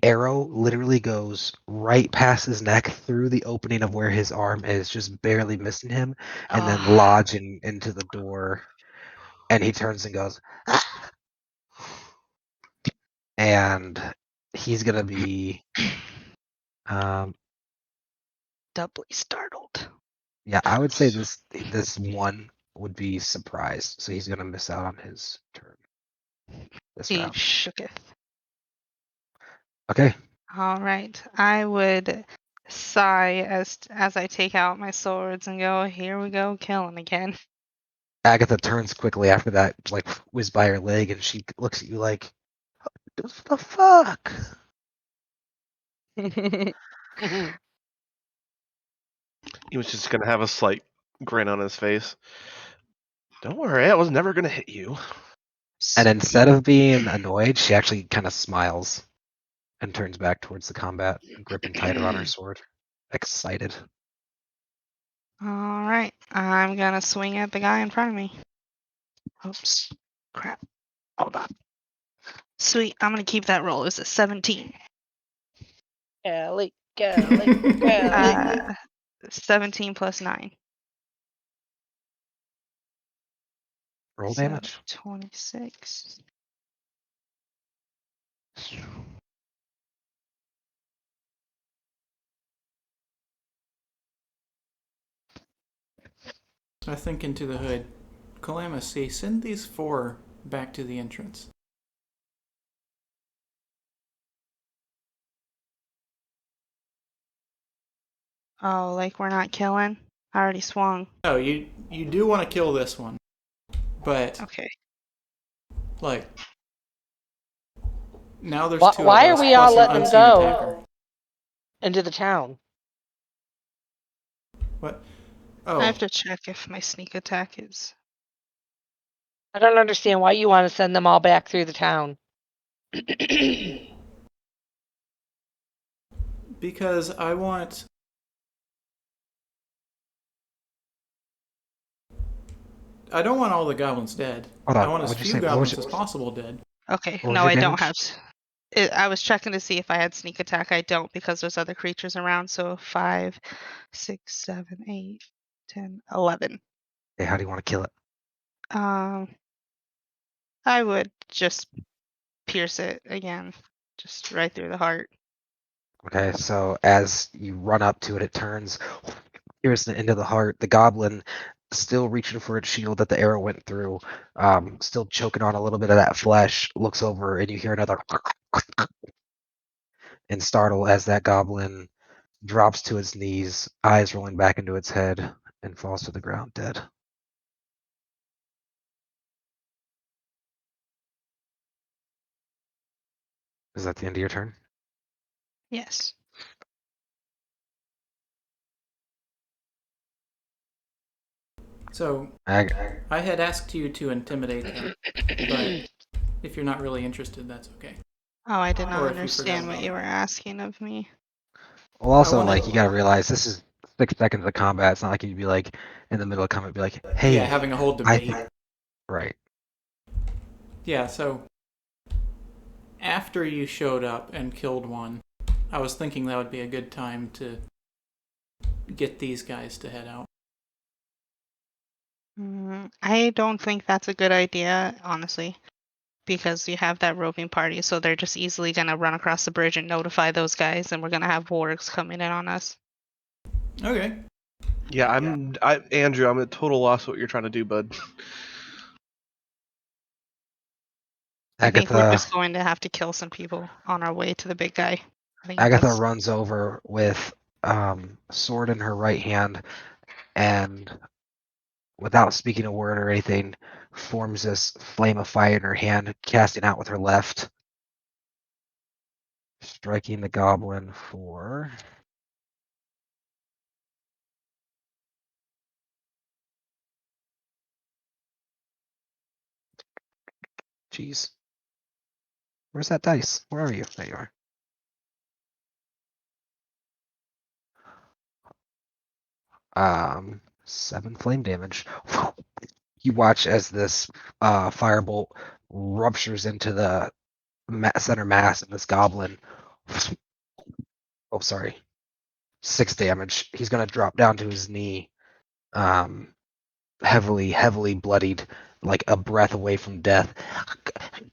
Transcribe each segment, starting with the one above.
arrow literally goes right past his neck through the opening of where his arm is, just barely missing him, and then lodging into the door. And he turns and goes, "Ah!" And he's gonna be, doubly startled. yeah, I would say this one would be surprised, so he's gonna miss out on his turn this He round. shooketh. Okay. All right. I would sigh as I take out my swords and go, here we go, killing again. Agatha turns quickly after that, like whiz by her leg, and she looks at you like, "What the fuck?" He was just gonna have a slight grin on his face. Don't worry, I was never gonna hit you. And instead of being annoyed, she actually kind of smiles and turns back towards the combat, gripping tighter on her sword, excited. All right. I'm going to swing at the guy in front of me. Oops. Crap. Hold on. Sweet. I'm going to keep that roll. It was a 17. Golly. 17 plus 9. Roll So, damage. 26. I think into the hood. Calamus, send these 4 back to the entrance. Oh, like we're not killing? I already swung. Oh, you do want to kill this one. But, Okay. like, now there's 2 of us. Why are we all plus an letting them unseen go attacker. into the town? What? Oh. I have to check if my sneak attack is. I don't understand why you want to send them all back through the town. Because I want... I don't want all the goblins dead. Hold on, I want as what'd you few say? goblins as possible dead. Okay, What was no, your I don't damage? have. I was checking to see if I had sneak attack. I don't because there's other creatures around. So 5, 6, 7, 8, 10, 11. Hey, how do you want to kill it? I would just pierce it again, just right through the heart. Okay, so as you run up to it, it turns, piercing it into the heart. The goblin, still reaching for its shield that the arrow went through, still choking on a little bit of that flesh, looks over and you hear another and startle as that goblin drops to its knees, eyes rolling back into its head, and falls to the ground dead. Is that the end of your turn? Yes. So, I had asked you to intimidate them, but if you're not really interested, that's okay. Oh, I did not Or if you forgot understand what about you it. were asking of me. Well, also, wanted- like, you gotta realize this is 6 seconds of combat. It's not like you'd be like in the middle of combat, be like, "Hey, Yeah, having a whole debate. Right. Yeah, so after you showed up and killed one, I was thinking that would be a good time to get these guys to head out. I don't think that's a good idea, honestly, because you have that roping party, so they're just easily gonna run across the bridge and notify those guys, and we're gonna have wargs coming in on us. Okay. Yeah, Andrew, I'm at total loss what you're trying to do, bud. I think we're Agatha, just going to have to kill some people on our way to the big guy. I think Agatha that's runs over with sword in her right hand and, without speaking a word or anything, forms this flame of fire in her hand, casting out with her left, striking the goblin for... Jeez. Where's that dice? Where are you? There you are. 7 flame damage. You watch as this firebolt ruptures into the center mass of this goblin, Oh, sorry. 6 damage. He's gonna drop down to his knee, heavily bloodied, like a breath away from death,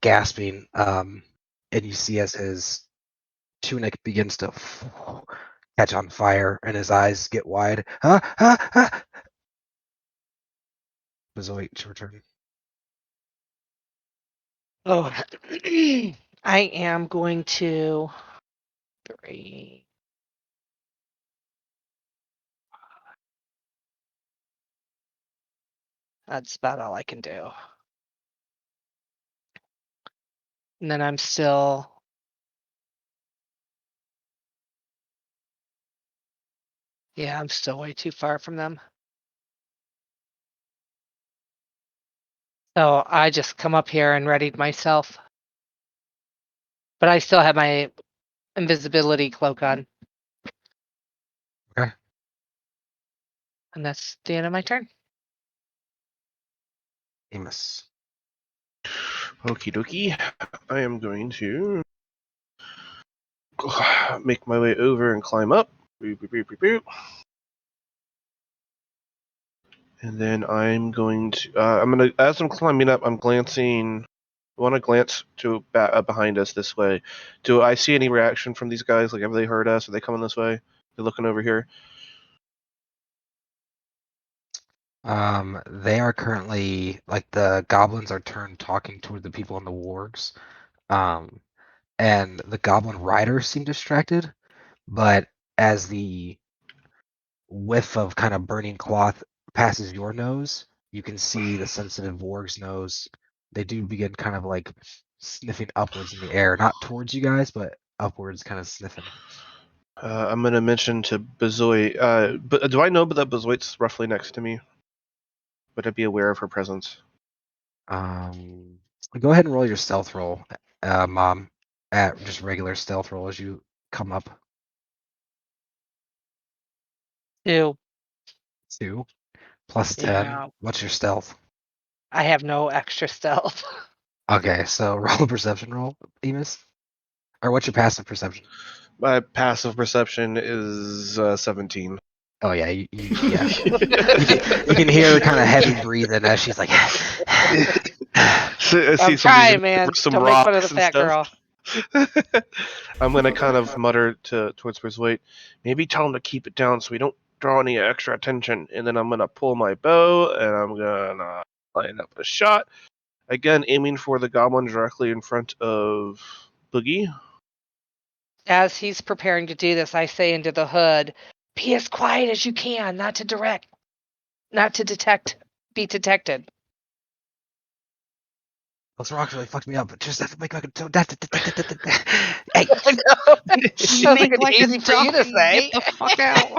gasping. And you see as his tunic begins to catch on fire and his eyes get wide. Bezoit, it's your turn. Oh, I am going to 3. That's about all I can do. And then I'm still. Yeah, I'm still way too far from them. So I just come up here and readied myself. But I still have my invisibility cloak on. Okay. And that's the end of my turn. Amos. Okie dokie. I am going to make my way over and climb up. Boop, boop, boop, boop, boop. And then I'm going to. As I'm climbing up, I'm glancing. I want to glance to behind us this way. Do I see any reaction from these guys? Like, have they heard us? Are they coming this way? They're looking over here. They are currently, like, the goblins are turned talking toward the people in the wargs. And the goblin riders seem distracted, but as the whiff of kind of burning cloth passes your nose, you can see the sensitive warg's nose. They do begin kind of like sniffing upwards in the air, not towards you guys, but upwards, kind of sniffing. I'm going to mention to Bezoit. But do I know that Bezoit's roughly next to me? Would I be aware of her presence? Go ahead and roll your stealth roll, Mom, at just regular stealth roll as you come up. 2. 2 plus 10. Yeah. What's your stealth? I have no extra stealth. Okay, so roll a perception roll, Emus. Or what's your passive perception? My passive perception is 17. Oh yeah, yeah. You can hear her kind of heavy breathing as she's like. So I see I'm somebody trying, man. some Don't make fun of rocks the and fat stuff. girl. I'm gonna kind of mutter towards Bezoit. Maybe tell him to keep it down so we don't draw any extra attention. And then I'm gonna pull my bow and I'm gonna line up a shot. Again, aiming for the goblin directly in front of Boogie. As he's preparing to do this, I say into the hood, be as quiet as you can, not to be detected. Those rocks really fucked me up. But just have to make like a. Hey. I know. Sounds like Make it's easy for you to duck and say. Get the fuck out.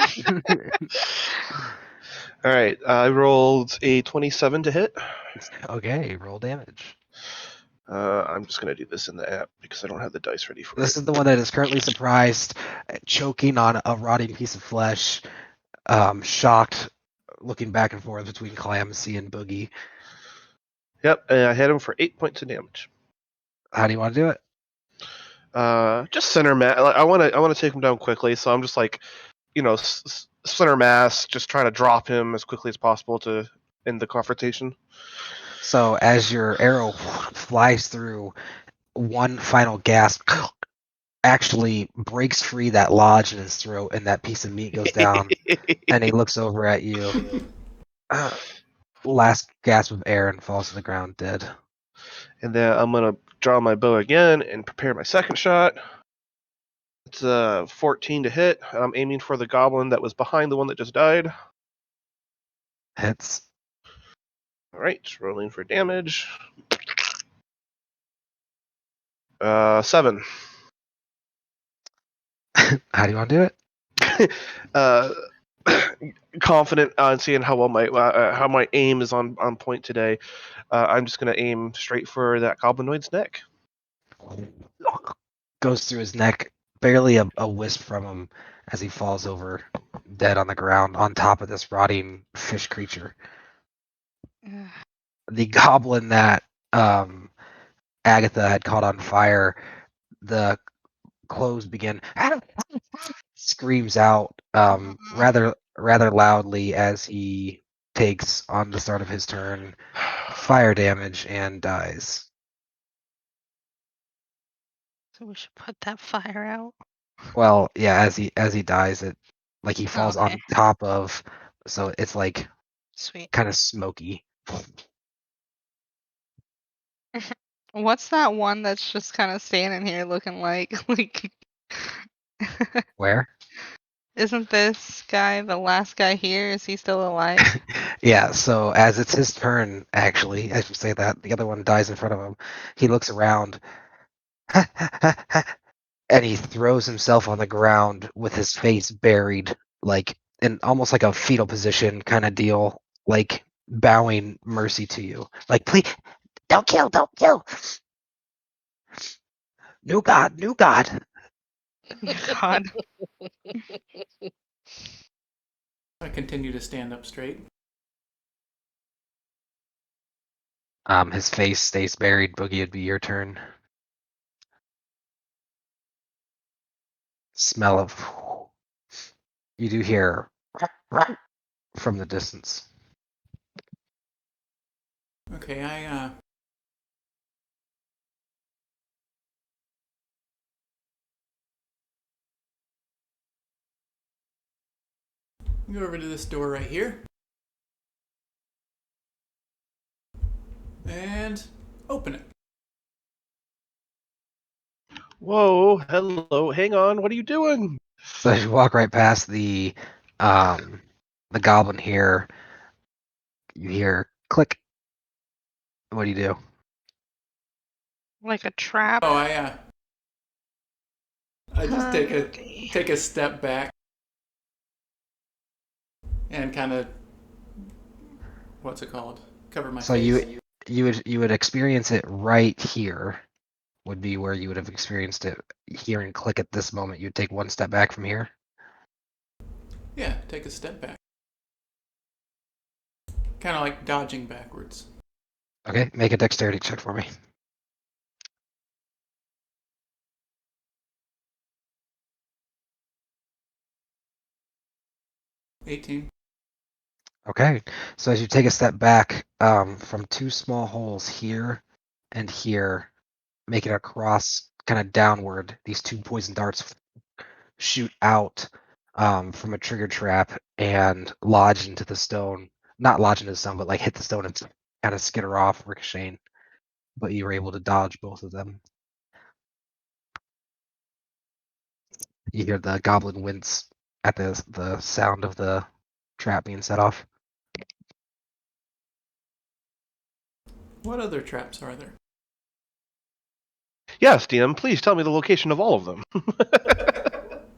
All right, I rolled a 27 to hit. Okay, roll damage. I'm just gonna do this in the app because I don't have the dice ready for This it. is the one that is currently surprised, choking on a rotting piece of flesh, shocked, looking back and forth between Clamsy and Boogie. Yep, and I hit him for 8 points of damage. How do you want to do it? Just center mass. I want to take him down quickly, so I'm just like, center mass, just trying to drop him as quickly as possible to end the confrontation. So as your arrow flies through, one final gasp actually breaks free that lodge in his throat, and that piece of meat goes down. And he looks over at you. Last gasp of air and falls to the ground dead. And then I'm gonna draw my bow again and prepare my second shot. It's 14 to hit. I'm aiming for the goblin that was behind the one that just died. Hits. All right, rolling for damage. 7. How do you want to do it? Confident on seeing how well how my aim is on point today. I'm just gonna aim straight for that goblinoid's neck. Goes through his neck, barely a wisp from him as he falls over dead on the ground on top of this rotting fish creature. The goblin that Agatha had caught on fire, the clothes begin screams out rather loudly as he takes on the start of his turn fire damage and dies. So we should put that fire out. Well, yeah, as he dies, it like he falls Okay. on top of, so it's like Sweet. kind of smoky. What's that one that's just kind of standing here looking like Where? Isn't this guy the last guy here? Is he still alive? Yeah, so as it's his turn, actually, as you say that, the other one dies in front of him. He looks around and he throws himself on the ground with his face buried, like in almost like a fetal position kind of deal, like bowing mercy to you. Like, please, don't kill, don't kill. New God, new God. God. I continue to stand up straight. His face stays buried. Boogie, it'd be your turn. Smell of. You do hear from the distance. Okay, I go over to this door right here. And open it. Whoa, hello, hang on, what are you doing? So as you walk right past the goblin here, you hear click. What do you do? Like a trap. Oh, I just Okay. take a step back and kind of what's it called? Cover my So face. you would experience it right here. Would be where you would have experienced it. Hearing click at this moment, you'd take one step back from here. Yeah, take a step back. Kind of like dodging backwards. Okay, make a dexterity check for me. $18. Okay, so as you take a step back from two small holes here and here, making a cross kind of downward, these two poison darts shoot out from a trigger trap and lodge into the stone. Not lodge into the stone, but like hit the stone and kind of skitter off, ricocheting. But you were able to dodge both of them. You hear the goblin wince at the sound of the trap being set off. What other traps are there? Yes, DM, please tell me the location of all of them.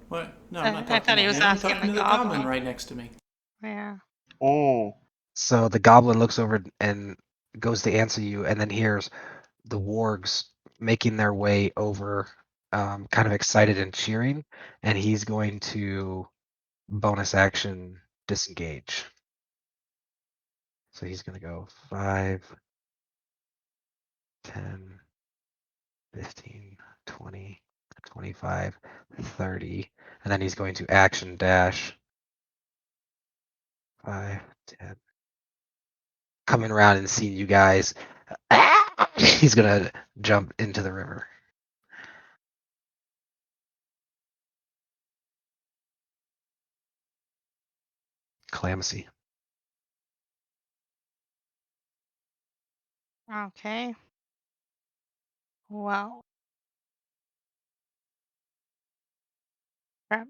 What? No, I'm not I talking thought he to was him. I'm asking talking the to the goblin goblin. right next to me. Yeah. Oh. So the goblin looks over and goes to answer you, and then hears the wargs making their way over, kind of excited and cheering, and he's going to bonus action disengage. So he's going to go 5, 10, 15, 20, 25, 30, and then he's going to action dash 5, 10. Coming around and seeing you guys, he's going to jump into the river. Calamithy. Okay. Well. Crap.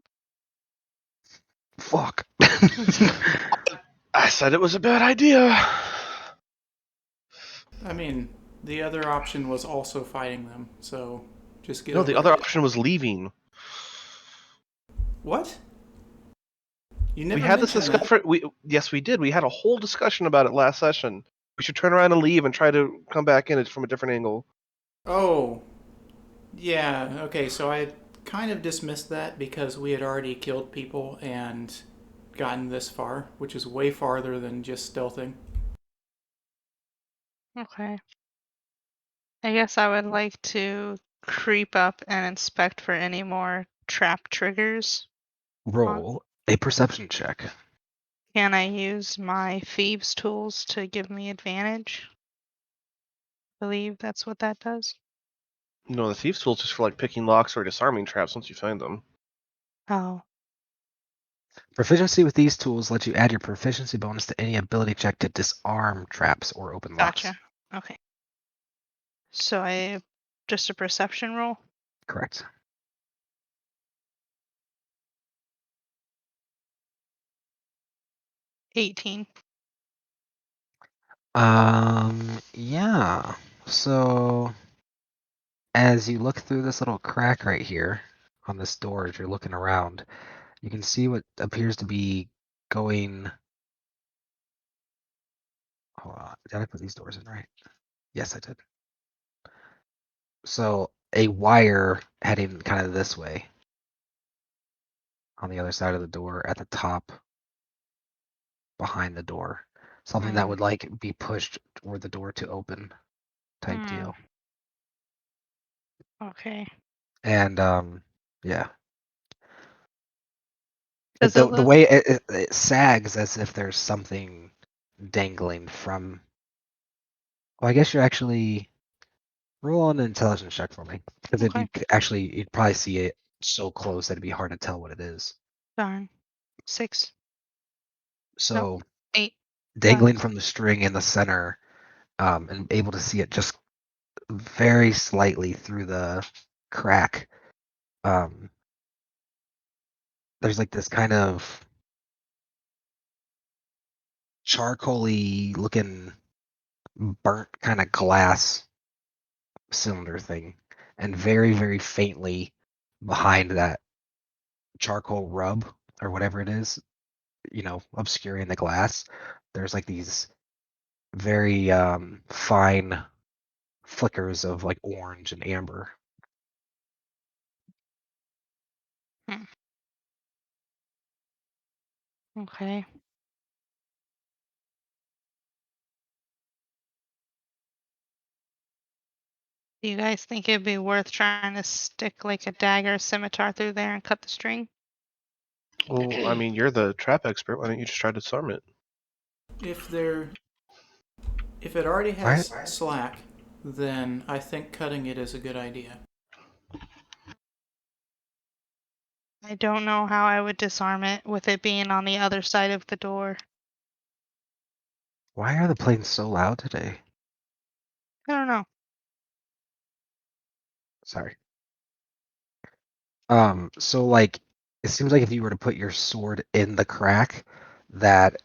Fuck. I said it was a bad idea. I mean, the other option was also fighting them, so just get No, over the other it. option was leaving. What? You never We had this mentioned that. discussion. Yes, we did. We had a whole discussion about it last session. We should turn around and leave and try to come back in it from a different angle. Oh, yeah. Okay, so I kind of dismissed that because we had already killed people and gotten this far, which is way farther than just stealthing. Okay. I guess I would like to creep up and inspect for any more trap triggers. Roll a perception check. Can I use my thieves' tools to give me advantage? I believe that's what that does. No, the thieves' tool is just for like picking locks or disarming traps once you find them. Oh, Proficiency with these tools lets you add your proficiency bonus to any ability check to disarm traps or open locks. gotcha. Okay. So I just a perception roll. Correct. $18. Yeah. So as you look through this little crack right here on this door, as you're looking around, you can see what appears to be going. Hold on. Did I put these doors in right? Yes, I did. So a wire heading kind of this way on the other side of the door at the top behind the door. Something that would like be pushed toward the door to open type deal. Okay. And yeah. Does The it the look way it sags as if there's something dangling from. Well, I guess you're actually roll an intelligence check for me because it'd okay? be actually you'd probably see it so close that it'd be hard to tell what it is. Darn. 6. So 8. dangling from the string in the center, and able to see it just very slightly through the crack. There's like this kind of charcoaly looking burnt kind of glass cylinder thing, and very, very faintly behind that charcoal rub or whatever it is, obscuring the glass, there's like these very fine flickers of like orange and amber. Okay. Do you guys think it'd be worth trying to stick like a dagger or scimitar through there and cut the string? Well, I mean, you're the trap expert. Why don't you just try to disarm it? If it already Right? has slack, then I think cutting it is a good idea. I don't know how I would disarm it with it being on the other side of the door. Why are the planes so loud today? I don't know. Sorry. So like it seems like if you were to put your sword in the crack, that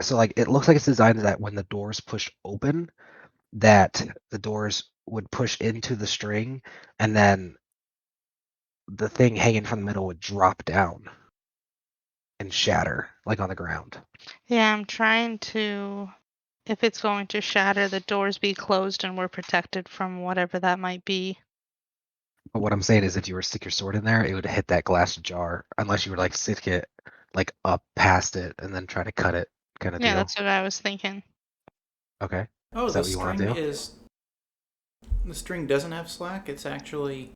so like it looks like it's designed that when the doors push open, that the doors would push into the string, and then the thing hanging from the middle would drop down and shatter, like on the ground. Yeah, I'm trying to. If it's going to shatter, the doors be closed and we're protected from whatever that might be. But what I'm saying is, if you were to stick your sword in there, it would hit that glass jar, unless you were like stick it like up past it and then try to cut it, kind of Yeah, deal. that's what I was thinking. Okay. Oh, Is that what you want to do? The string doesn't have slack. It's actually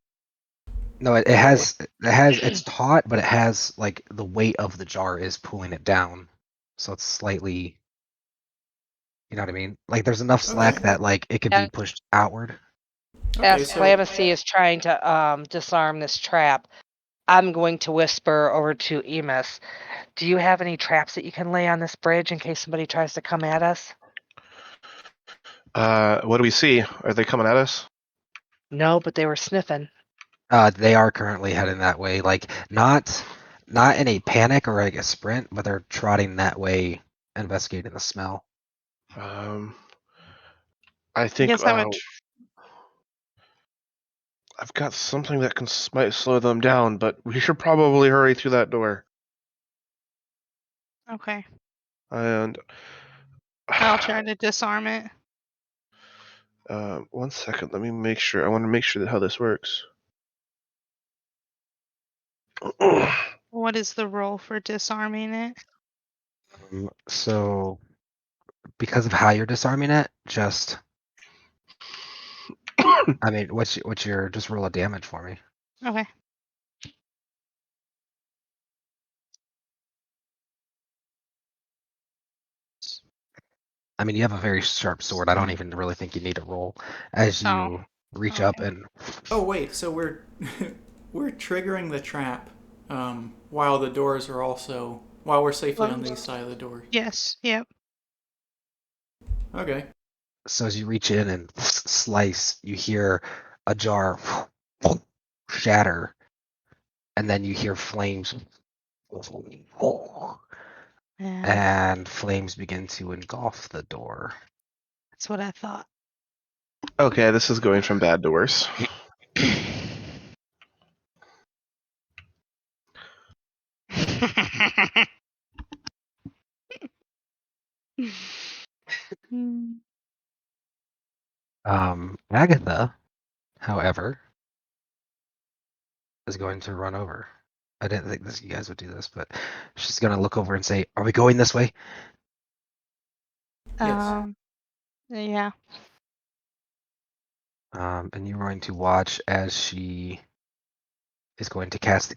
No, it has it's taut, but it has like the weight of the jar is pulling it down, so it's slightly. You know what I mean? Like there's enough slack Okay. that like it could be pushed outward. okay. As So Clamacy is trying to disarm this trap, I'm going to whisper over to Emus. Do you have any traps that you can lay on this bridge in case somebody tries to come at us? What do we see? Are they coming at us? No, but they were sniffing. They are currently heading that way, like not in a panic or like a sprint, but they're trotting that way, investigating the smell. I I think guess I would. I've got something that might slow them down, but we should probably hurry through that door. Okay. And I'll try to disarm it. 1 second, let me make sure. I want to make sure that how this works. What is the roll for disarming it? So because of how you're disarming it, just I mean, what's your just roll of damage for me? Okay. I mean, you have a very sharp sword. I don't even really think you need to roll as you reach up okay. and. Oh wait, so we're we're triggering the trap while the doors are also while we're safely on the east side of the door. Yes. Yep. Okay. So as you reach in and slice, you hear a jar shatter, and then you hear flames, And and flames begin to engulf the door. that's what I thought. Okay, this is going from bad to worse. Agatha, however, is going to run over. I didn't think you guys would do this, but she's going to look over and say, "Are we going this way?" Yes. Yeah. And you're going to watch as she is going to cast the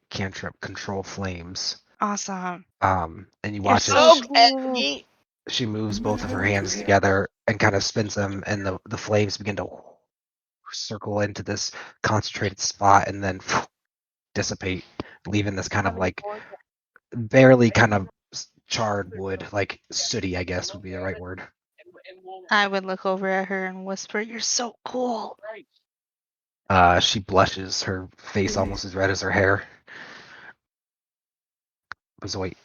cantrip Control Flames. Awesome. And you You're watch so as cool. she moves both of her hands together and kind of spins them, and the flames begin to circle into this concentrated spot and then dissipate, leaving this kind of like barely kind of charred wood, like sooty, I guess would be the right word. I would look over at her and whisper, "You're so cool." She blushes, her face almost as red as her hair. But wait,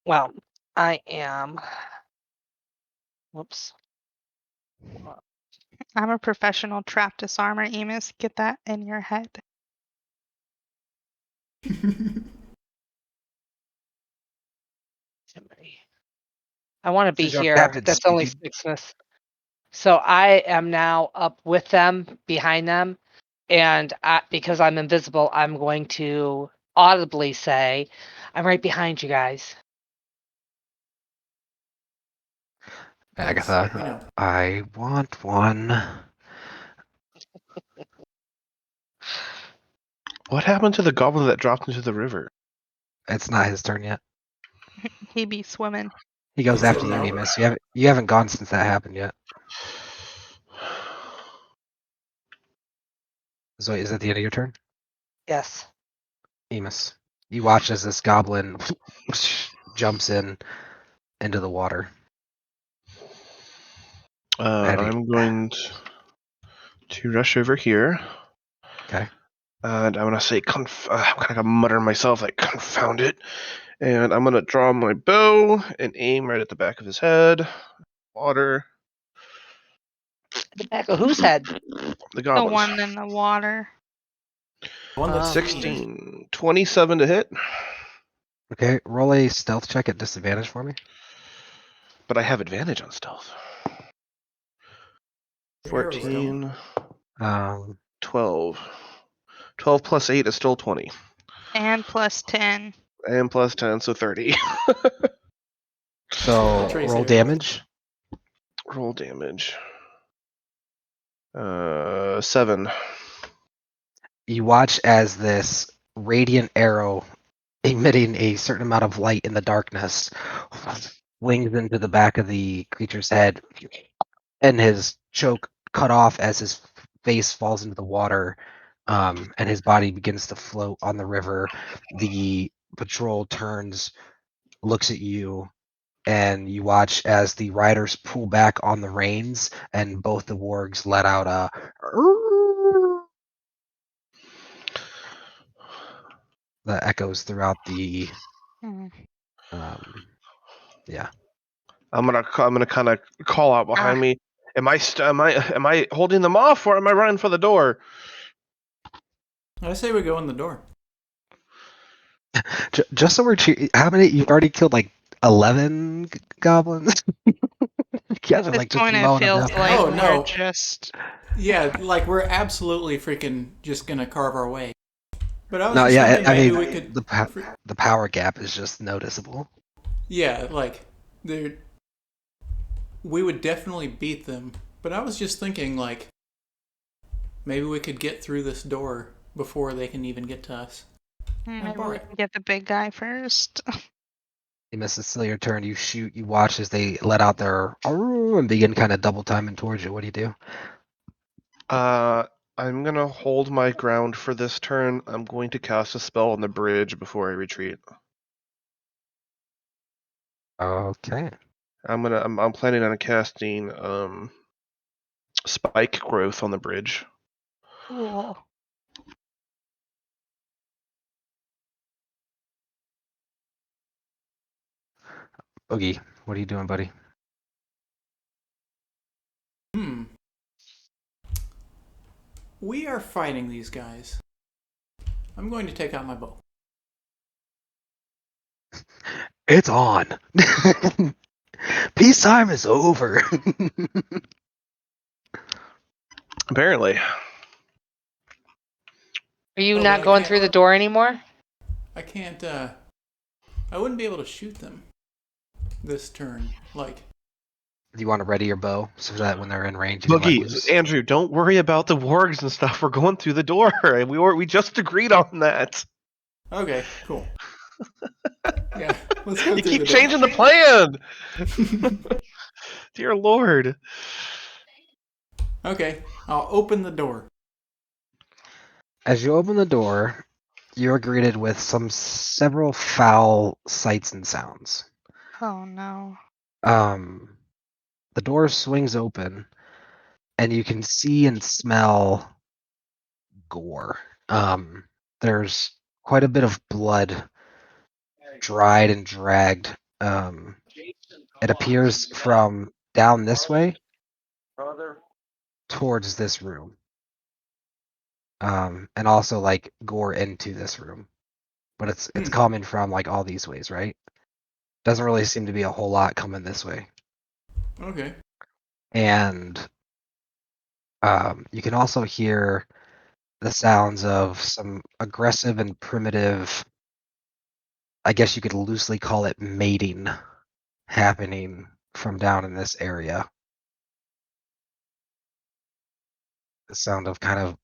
Well, I am. Whoops. I'm a professional trap disarmer, Emus. Get that in your head. I want to be This is your here. captain That's only speaking. 6 minutes. So I am now up with them, behind them, and because I'm invisible, I'm going to audibly say, "I'm right behind you guys." Agatha, We know. I want one. What happened to the goblin that dropped into the river? It's not his turn yet. He be swimming. He goes He said after you, no. Emus. You haven't gone since that happened yet. So is that the end of your turn? Yes. Emus. You watch as this goblin jumps into the water. I'm going to rush over here. Okay. And I'm gonna say, I'm kind of muttering myself, like, confound it. And I'm gonna draw my bow and aim right at the back of his head. Water. The back of whose head? The The goblin's. one in the water. One that's 16. 27 to hit. Okay. Roll a stealth check at disadvantage for me. But I have advantage on stealth. Arrows don't. 14. Um, 12. 12 plus 8 is still 20. And plus 10. And plus 10, so 30. so Trace roll arrows. damage. Roll damage. 7. You watch as this radiant arrow emitting a certain amount of light in the darkness wings into the back of the creature's head, and his choke cut off as his face falls into the water, and his body begins to float on the river. The patrol turns, looks at you, and you watch as the riders pull back on the reins, and both the wargs let out a that echoes throughout the Hmm. yeah. I'm gonna kind of call out behind Ah. me. Am I holding them off, or am I running for the door? I say we go in the door. Just so we're how many you've already killed, like 11 goblins. You guys are At this like just point, it mowing them feels down. like Oh, we're no. just. Yeah, like we're absolutely freaking just gonna carve our way. But I was No, just yeah, thinking I maybe mean we could. the power gap is just noticeable. Yeah, like they're we would definitely beat them. But I was just thinking, like, maybe we could get through this door before they can even get to us. Maybe bar we it. can get the big guy first. Hey, Miss, it's still your turn. You shoot, you watch as they let out their "Arrgh," and begin kind of double timing towards you. What do you do? I'm gonna hold my ground for this turn. I'm going to cast a spell on the bridge before I retreat. Okay. I'm planning on casting spike growth on the bridge. Cool. Oogie, what are you doing, buddy? We are fighting these guys. I'm going to take out my bow. It's on. Peacetime is over. Apparently. Are you Oh, not but I going can't- through the door anymore? I can't, I wouldn't be able to shoot them this turn. Like, Do you want to ready your bow so that when they're in range, you can let Boogie, loose? Andrew, don't worry about the wargs and stuff. We're going through the door. We just agreed on that. okay, cool. Yeah, let's go You through keep the changing the plan. Dear Lord. Okay, I'll open the door. As you open the door, you're greeted with several foul sights and sounds. Oh no. The door swings open, and you can see and smell gore. There's quite a bit of blood, dried and dragged. It appears from down this way towards this room. And also like gore into this room. But it's coming from like all these ways, right? Doesn't really seem to be a whole lot coming this way. Okay. And you can also hear the sounds of some aggressive and primitive, I guess you could loosely call it mating, happening from down in this area. The sound of kind of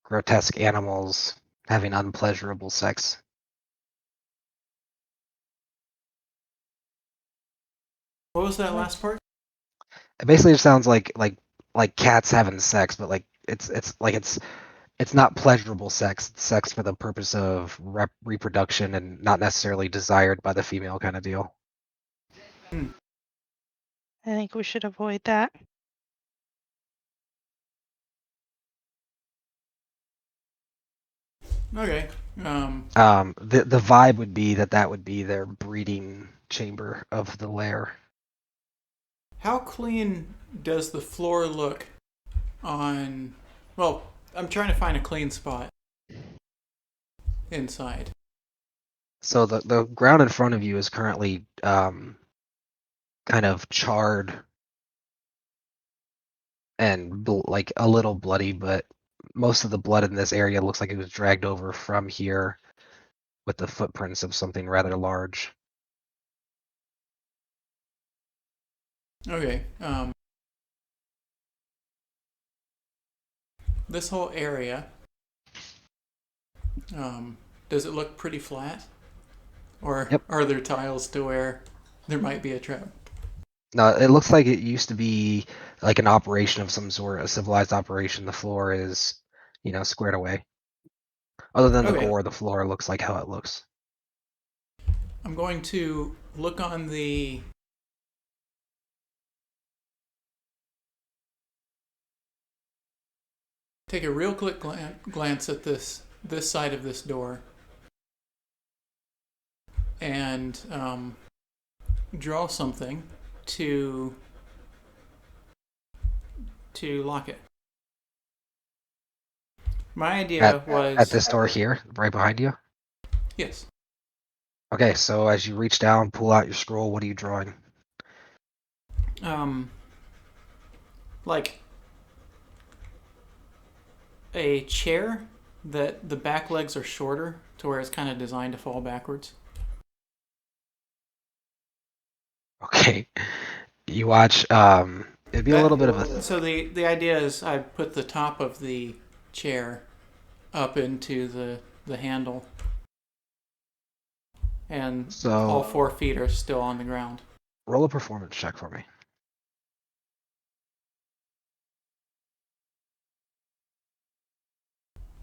grotesque animals having unpleasurable sex. What was that last part? It basically just sounds like cats having sex, but like it's not pleasurable sex. It's sex for the purpose of reproduction and not necessarily desired by the female kind of deal. I think we should avoid that. Okay. The vibe would be that would be their breeding chamber of the lair. How clean does the floor look on... Well, I'm trying to find a clean spot inside. So the ground in front of you is currently kind of charred and like a little bloody, but most of the blood in this area looks like it was dragged over from here with the footprints of something rather large. Okay. This whole area, does it look pretty flat? Or Yep. are there tiles to where there might be a trap? No, it looks like it used to be like an operation of some sort, a civilized operation. The floor is, squared away. Other than the Okay. gore, the floor looks like how it looks. I'm going to look on the... Take a real quick glance at this side of this door. And draw something to lock it. My idea was... At this door here, right behind you. Yes. Okay, so as you reach down, pull out your scroll. What are you drawing? Like a chair that the back legs are shorter to where it's kind of designed to fall backwards. Okay. You watch. It'd be a little bit of a. So the idea is I put the top of the chair up into the handle, and all So 4 feet are still on the ground. roll a performance check for me.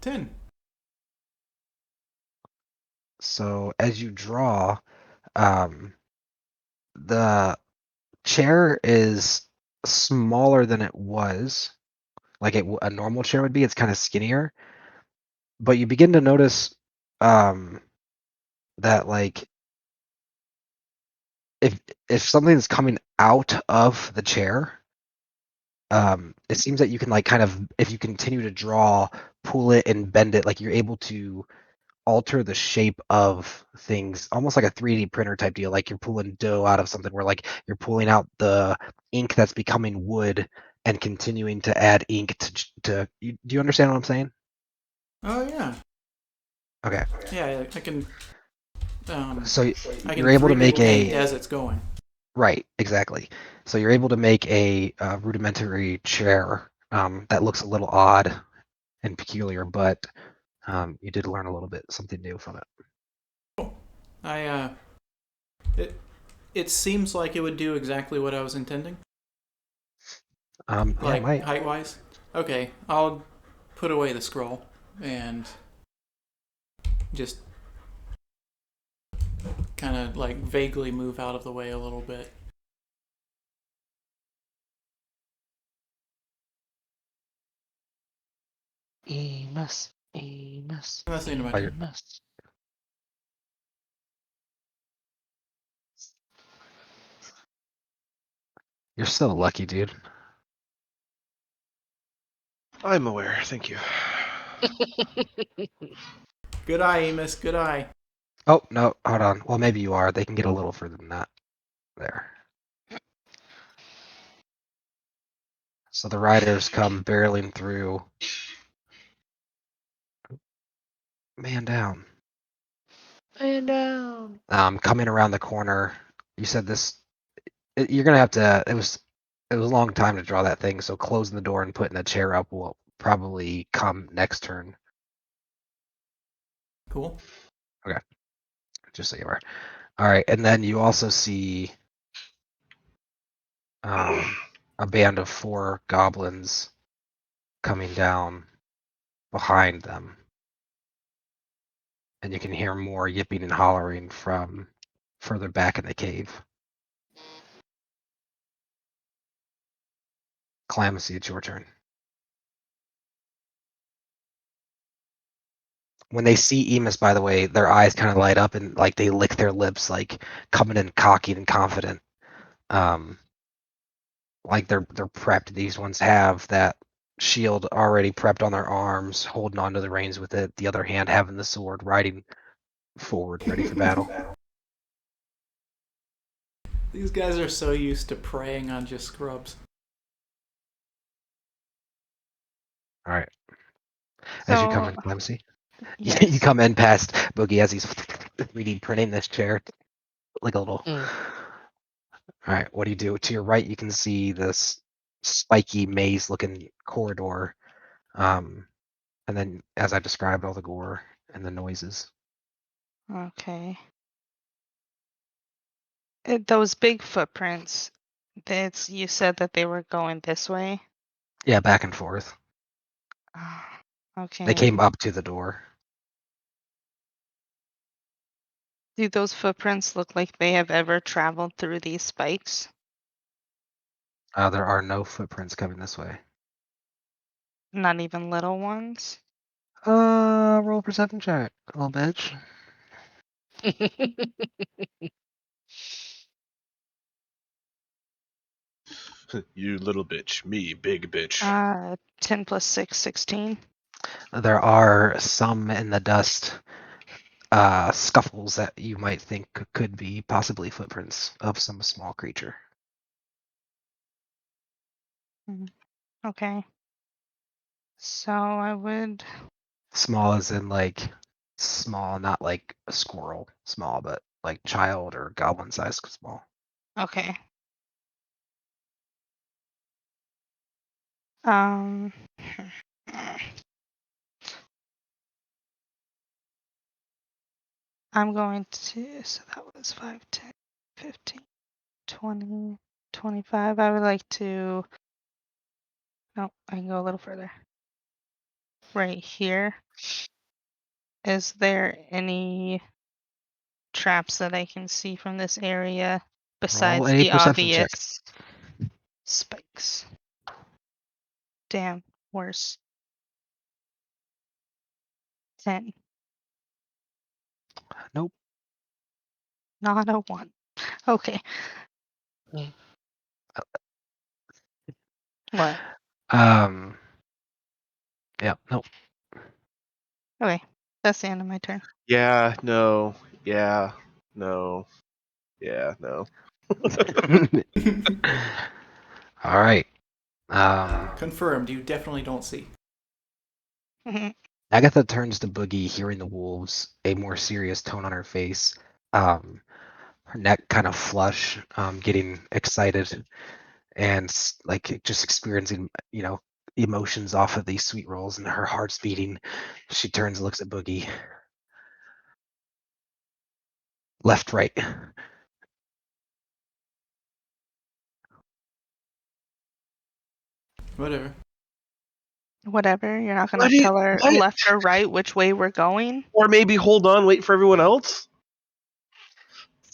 10. So as you draw, the chair is smaller than it was, like a normal chair would be. It's kind of skinnier, but you begin to notice that like if something's coming out of the chair, it seems that you can like kind of, if you continue to draw, pull it and bend it, like you're able to alter the shape of things, almost like a 3D printer type deal. Like you're pulling dough out of something, where like you're pulling out the ink that's becoming wood and continuing to add ink to do you understand what I'm saying? Oh yeah. Okay. Yeah, I can. So I you're can able to 3D make paint a as it's going. right, exactly. So you're able to make a rudimentary chair that looks a little odd and peculiar, but you did learn a little bit something new from it. I it seems like it would do exactly what I was intending. Yeah, it Like might. height wise. Okay, I'll put away the scroll and just kind of like vaguely move out of the way a little bit. Amos. Amos. I'm listening to my While you're, Amos. you're so lucky, dude. I'm aware. Thank you. Good eye, Amos. Good eye. Oh no, hold on. Well, maybe you are. They can get a little further than that. There. So the riders come barreling through. Man down. Man down. Coming around the corner. You said this. You're gonna have to. It was a long time to draw that thing. So closing the door and putting a chair up will probably come next turn. Cool. Okay. Just so you are. All right, and then you also see a band of 4 goblins coming down behind them. And you can hear more yipping and hollering from further back in the cave. Calamithy, it's your turn. When they see Emus, by the way, their eyes kind of light up and like they lick their lips, like coming in cocky and confident. Like they're prepped. These ones have that shield already prepped on their arms, holding onto the reins with it. The other hand having the sword, riding forward, ready for battle. These guys are so used to preying on just scrubs. All right. As you come in, So, Clemsy, you yes. come in past Boogie as he's 3D printing this chair, like a little. Mm. All right, what do you do? To your right, you can see this spiky maze-looking corridor, and then, as I described, all the gore and the noises. Okay. Those big footprints, you said that they were going this way? Yeah, back and forth. They Okay. came up to the door. Do those footprints look like they have ever traveled through these spikes? There are no footprints coming this way. Not even little ones? Roll a perception check, little bitch. You little bitch. Me, big bitch. 10 plus 6, 16. There are some in the dust, scuffles that you might think could be possibly footprints of some small creature. Okay. So I would. Small as in like small, not like a squirrel small, but like child or goblin sized small. Okay. Um. I'm going to, so that was 5, 10, 15, 20, 25. I would like to, no, I can go a little further. Right here. Is there any traps that I can see from this area besides any the perception check. obvious spikes? Damn, worse. 10. Nope. Not a 1. Okay. What? Yeah, nope. Okay, that's the end of my turn. Yeah, no. Yeah, no. Yeah, no. All right. Confirmed. You definitely don't see. Agatha turns to Boogie, hearing the wolves, a more serious tone on her face. Her neck kind of flush, getting excited, and like just experiencing, emotions off of these sweet rolls, and her heart's beating. She turns, and looks at Boogie. Left, right. Whatever. Whatever, you're not gonna What do you- tell her what? left or right which way we're going? Or maybe hold on, wait for everyone else?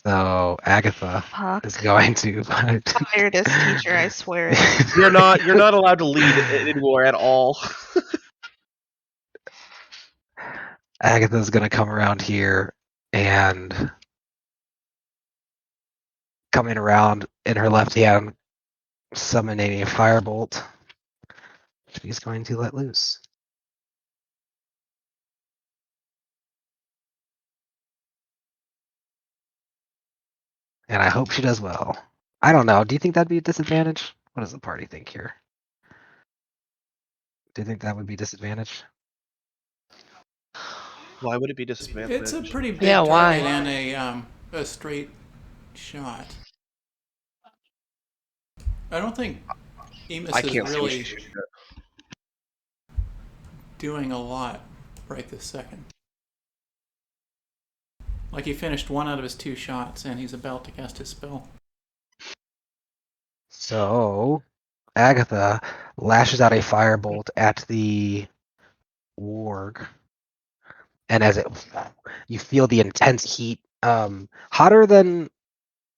So Agatha Fuck. is going to. Fired as teacher, I swear it. You're not allowed to lead anymore at all. Agatha's gonna come around here and coming around in her left hand, summoning a firebolt. She's going to let loose. And I hope she does well. I don't know. Do you think that'd be a disadvantage? What does the party think here? Do you think that would be disadvantage? Why would it be disadvantage? It's a pretty big Yeah, why? target and a straight shot. I don't think Emus I is can't see what really she's shooting at. doing a lot right this second. Like he finished 1 out of his 2 shots and he's about to cast his spell. So Agatha lashes out a firebolt at the warg, and as you feel the intense heat, hotter than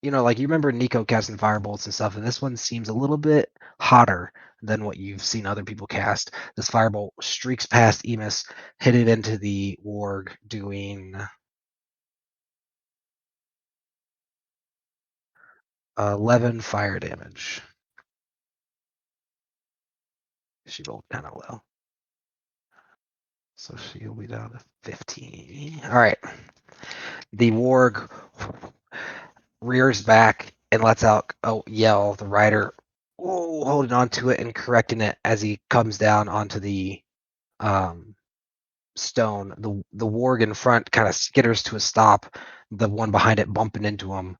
like you remember Nico casting firebolts and stuff, and this one seems a little bit hotter than what you've seen other people cast. This firebolt streaks past Emus, hit it into the warg, doing 11 fire damage. She rolled kind of low. So she'll be down to 15. All right. The warg rears back and lets out a yell. The rider holding on to it and correcting it as he comes down onto the stone. The warg in front kind of skitters to a stop. The one behind it bumping into him.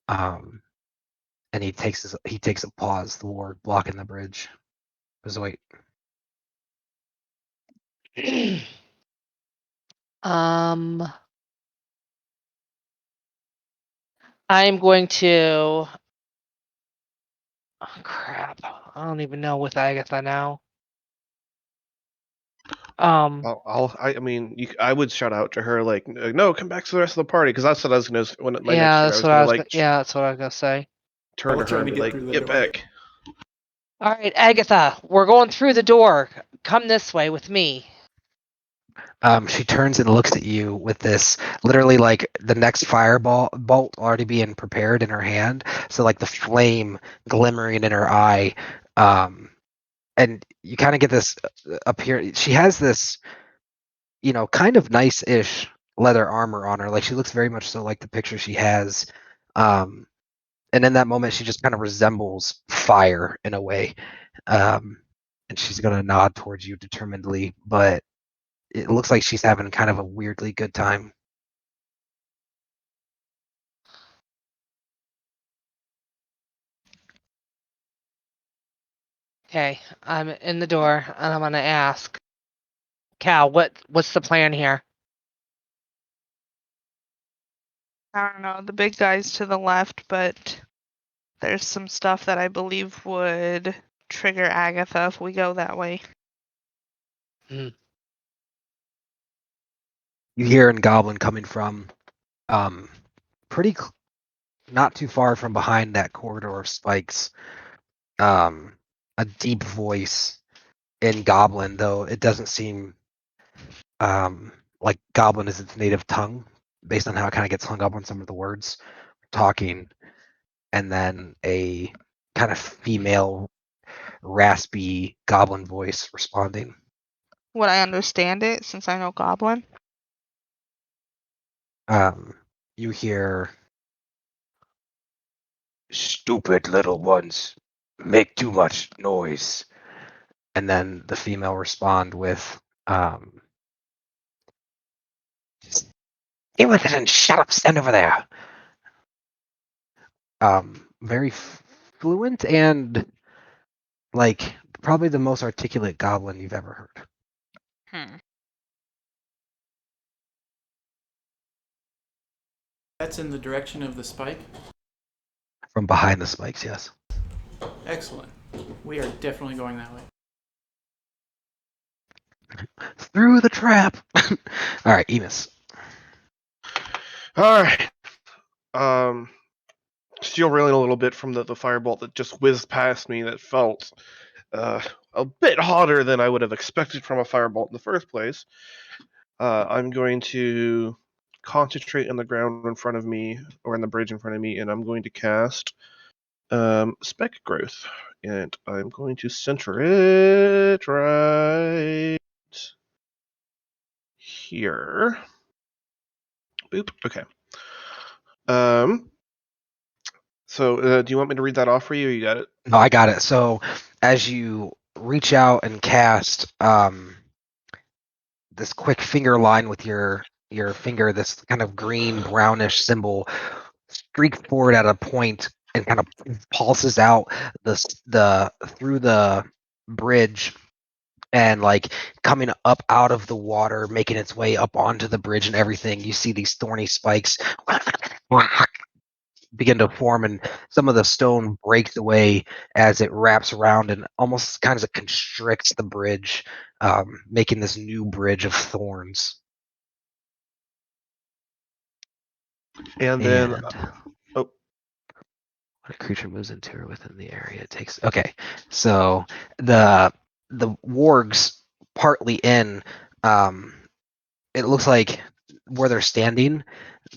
And he takes a pause. The warg blocking the bridge. Just wait. I'm going to. Oh, crap. I don't even know with Agatha now. I mean, I would shout out to her like, no, come back to the rest of the party, because that's what I was gonna. When my next Yeah, turn, I that's was what gonna I was. like Yeah, that's what I was gonna say. turn We'll to her try and to be get like, through the get door. back. All right, Agatha, we're going through the door. Come this way with me. She turns and looks at you with this, literally like the next fireball bolt already being prepared in her hand. So like the flame glimmering in her eye, and you kind of get this appear. She has this, kind of nice-ish leather armor on her. Like she looks very much so like the picture she has. And in that moment, she just kind of resembles fire in a way. And she's gonna nod towards you determinedly, but it looks like she's having kind of a weirdly good time. Okay, I'm in the door and I'm gonna ask Cal, what's the plan here? I don't know, the big guy's to the left, but there's some stuff that I believe would trigger Agatha if we go that way. You hear a goblin coming from pretty not too far from behind that corridor of spikes. A deep voice in goblin, though it doesn't seem like goblin is its native tongue, based on how it kind of gets hung up on some of the words, talking, and then a kind of female, raspy goblin voice responding. Would I understand it since I know Goblin? You hear, "Stupid little ones, make too much noise," and then the female respond with, "Just deal with it and shut up, stand over there." Very fluent and like probably the most articulate goblin you've ever heard. That's in the direction of the spike? From behind the spikes, yes. Excellent. We are definitely going that way. Through the trap. All right, Enos. All right. Still reeling a little bit from the firebolt that just whizzed past me. That felt a bit hotter than I would have expected from a firebolt in the first place. I'm going to concentrate on the ground in front of me, or on the bridge in front of me, and I'm going to cast Spec Growth, and I'm going to center it right here. Boop. Okay. So, do you want me to read that off for you? Or you got it? No, I got it. So as you reach out and cast this quick finger line with your finger, this kind of green brownish symbol streaks forward at a point and kind of pulses out the through the bridge and like coming up out of the water, making its way up onto the bridge and everything. You see these thorny spikes begin to form, and some of the stone breaks away as it wraps around and almost kind of constricts the bridge, making this new bridge of thorns. And then, when a creature moves into or within the area, it takes. Okay, so the wargs partly in. It looks like where they're standing,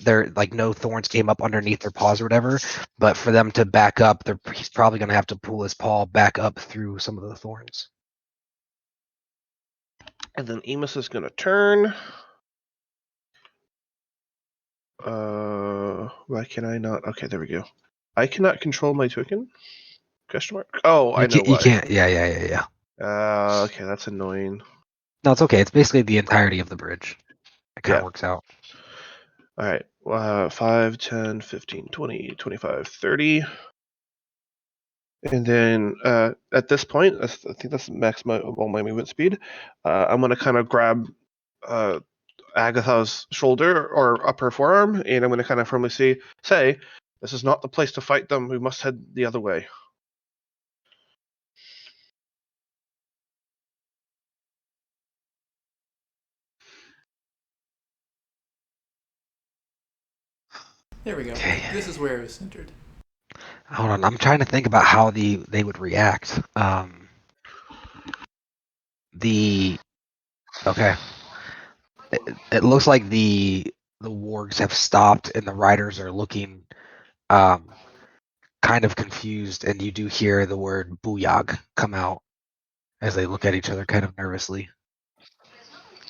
they're like no thorns came up underneath their paws or whatever. But for them to back up, he's probably going to have to pull his paw back up through some of the thorns. and then Amos is going to turn. Why can I not? Okay, there we go. I cannot control my token? Question mark? Oh, I know why. You can't. Yeah. Okay, that's annoying. No, it's okay. It's basically the entirety of the bridge. It kind of works out. All right. 5, 10, 15, 20, 25, 30. And then at this point, I think that's max my movement speed. I'm going to kind of grab Agatha's shoulder or upper forearm, and I'm going to kind of firmly say, this is not the place to fight them. We must head the other way. There we go. Okay. This is where it was centered. Hold on, I'm trying to think about how they would react. Okay. It looks like the wargs have stopped and the riders are looking kind of confused, and you do hear the word "booyag" come out as they look at each other kind of nervously,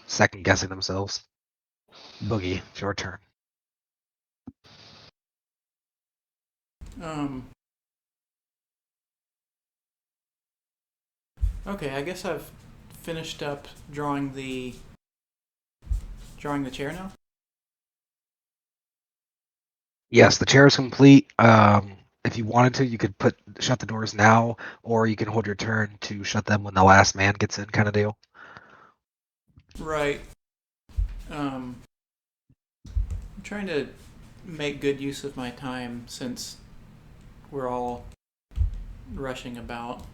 second guessing themselves. Boogie, it's your turn. Okay, I guess I've finished up drawing the chair now. Yes, the chair is complete. if you wanted to, you could shut the doors now, or you can hold your turn to shut them when the last man gets in, kind of deal. Right. I'm trying to make good use of my time since we're all rushing about.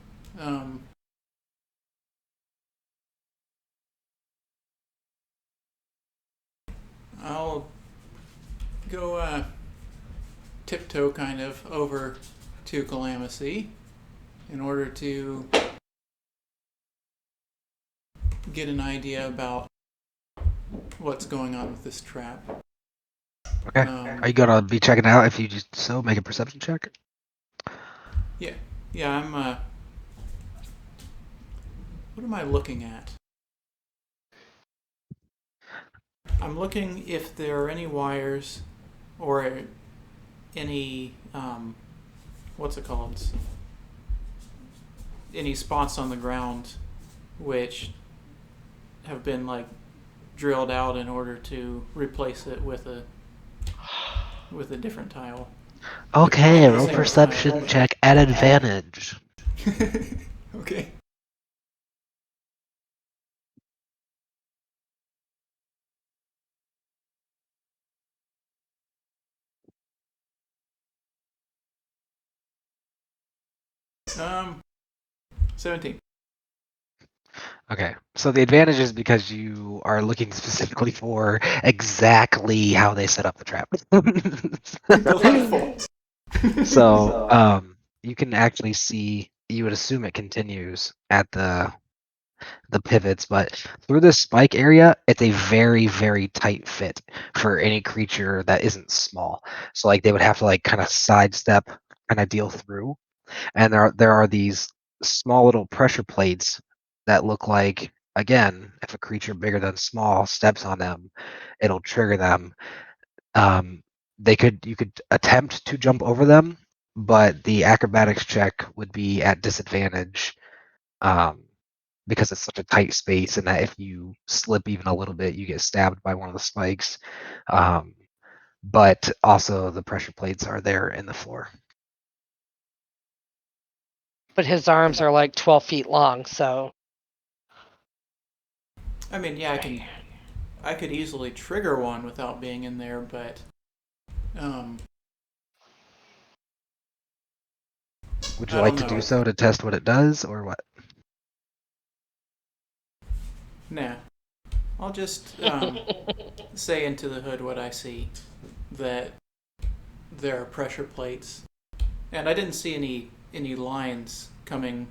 I'll go tiptoe kind of over to Calamithy in order to get an idea about what's going on with this trap. Okay. Are you gonna be checking out? If you just so make a perception check. Yeah, I'm. What am I looking at? I'm looking if there are any wires or any what's it called? Any spots on the ground which have been like drilled out in order to replace it with a different tile. Okay, The roll same perception tile. check at advantage. Okay. Um, 17. Okay, so the advantage is because you are looking specifically for exactly how they set up the trap. Delightful. So, you can actually see. You would assume it continues at the pivots, but through this spike area, it's a very, very tight fit for any creature that isn't small. So, like, they would have to like kind of sidestep, kind of deal through. And there are these small little pressure plates that look like, again, if a creature bigger than small steps on them, it'll trigger them. Um, you could attempt to jump over them, but the acrobatics check would be at disadvantage, um, because it's such a tight space, and that if you slip even a little bit, you get stabbed by one of the spikes. Um, but also the pressure plates are there in the floor. But his arms are like 12 feet long, so. I mean, yeah, I could easily trigger one without being in there, but Would you I like don't to do know. so to test what it does, or what? Nah. I'll just say into the hood what I see. That there are pressure plates. And I didn't see any lines coming.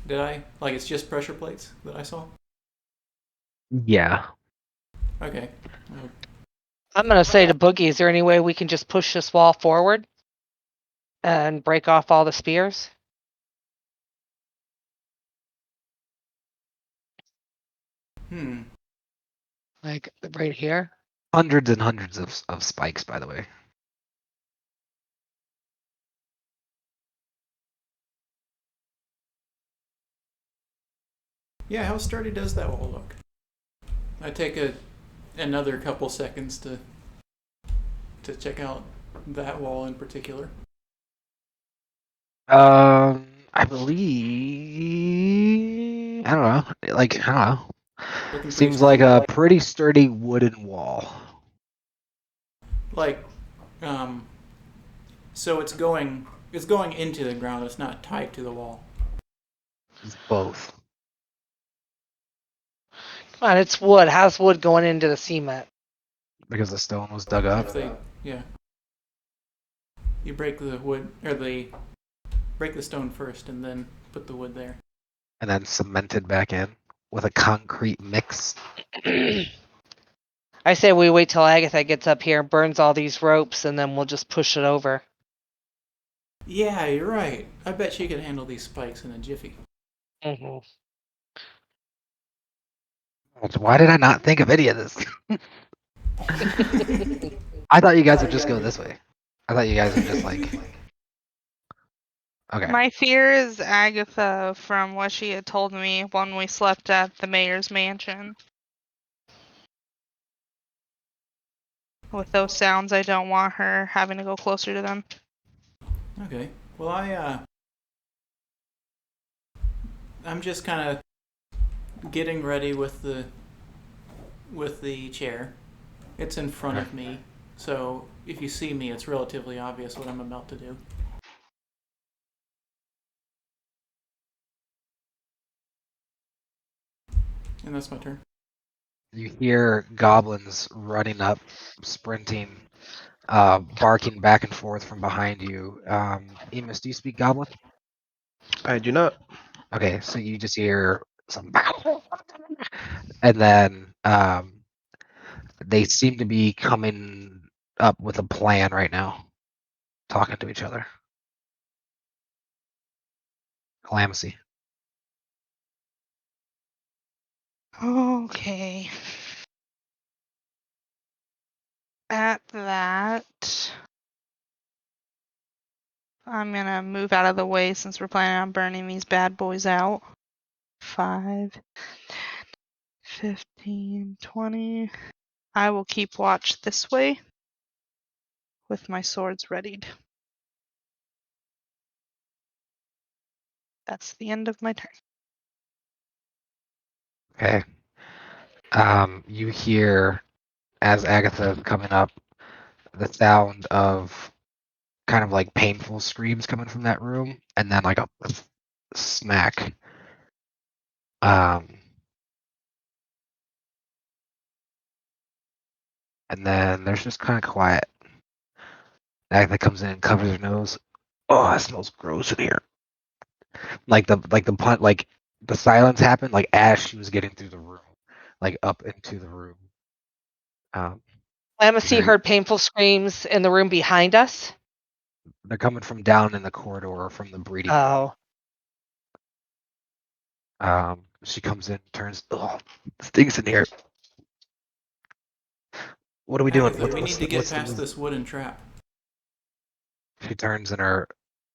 Did I? Like it's just pressure plates that I saw? Yeah. Okay. I'm going to say to Boogie, is there any way we can just push this wall forward and break off all the spears? Like right here? Hundreds and hundreds of spikes, by the way. Yeah, how sturdy does that wall look? I take another couple seconds to check out that wall in particular. I believe I don't know. Like I don't know. Looking pretty Seems like sturdy. a pretty sturdy wooden wall. Like, so it's going into the ground. It's not tied to the wall. It's both. Come on, it's wood. How's wood going into the cement? Because the stone was dug up. Yeah. You break the wood or break the stone first, and then put the wood there. And then cemented back in with a concrete mix. I say we wait till Agatha gets up here and burns all these ropes, and then we'll just push it over. Yeah, you're right. I bet she could handle these spikes in a jiffy. Mm-hmm. Why did I not think of any of this? I thought you guys would just go this way. I thought you guys would just like. Okay. My fear is Agatha from what she had told me when we slept at the mayor's mansion. With those sounds, I don't want her having to go closer to them. Okay. Well, I'm just kind of getting ready with the chair. It's in front of me, so if you see me, it's relatively obvious what I'm about to do. And that's my turn. You hear goblins running up, sprinting, barking back and forth from behind you. Emus, do you speak Goblin? I do not. Okay, so you just hear some, and then they seem to be coming up with a plan right now, talking to each other. Calamity. Okay. At that, I'm gonna move out of the way since we're planning on burning these bad boys out. 5, 15, 20. I will keep watch this way with my swords readied. That's the end of my turn. Okay. You hear, as Agatha is coming up, the sound of kind of like painful screams coming from that room, and then like a smack. And then there's just kind of quiet. Agatha comes in and covers her nose. Oh, it smells gross in here. Like the silence happened like as she was getting through the room, like up into the room. Clemency heard painful screams in the room behind us. They're coming from down in the corridor from the breeding room. She comes in, turns. Oh, stinks in here. What are we doing? Agatha, we need to get past this wooden trap. She turns and her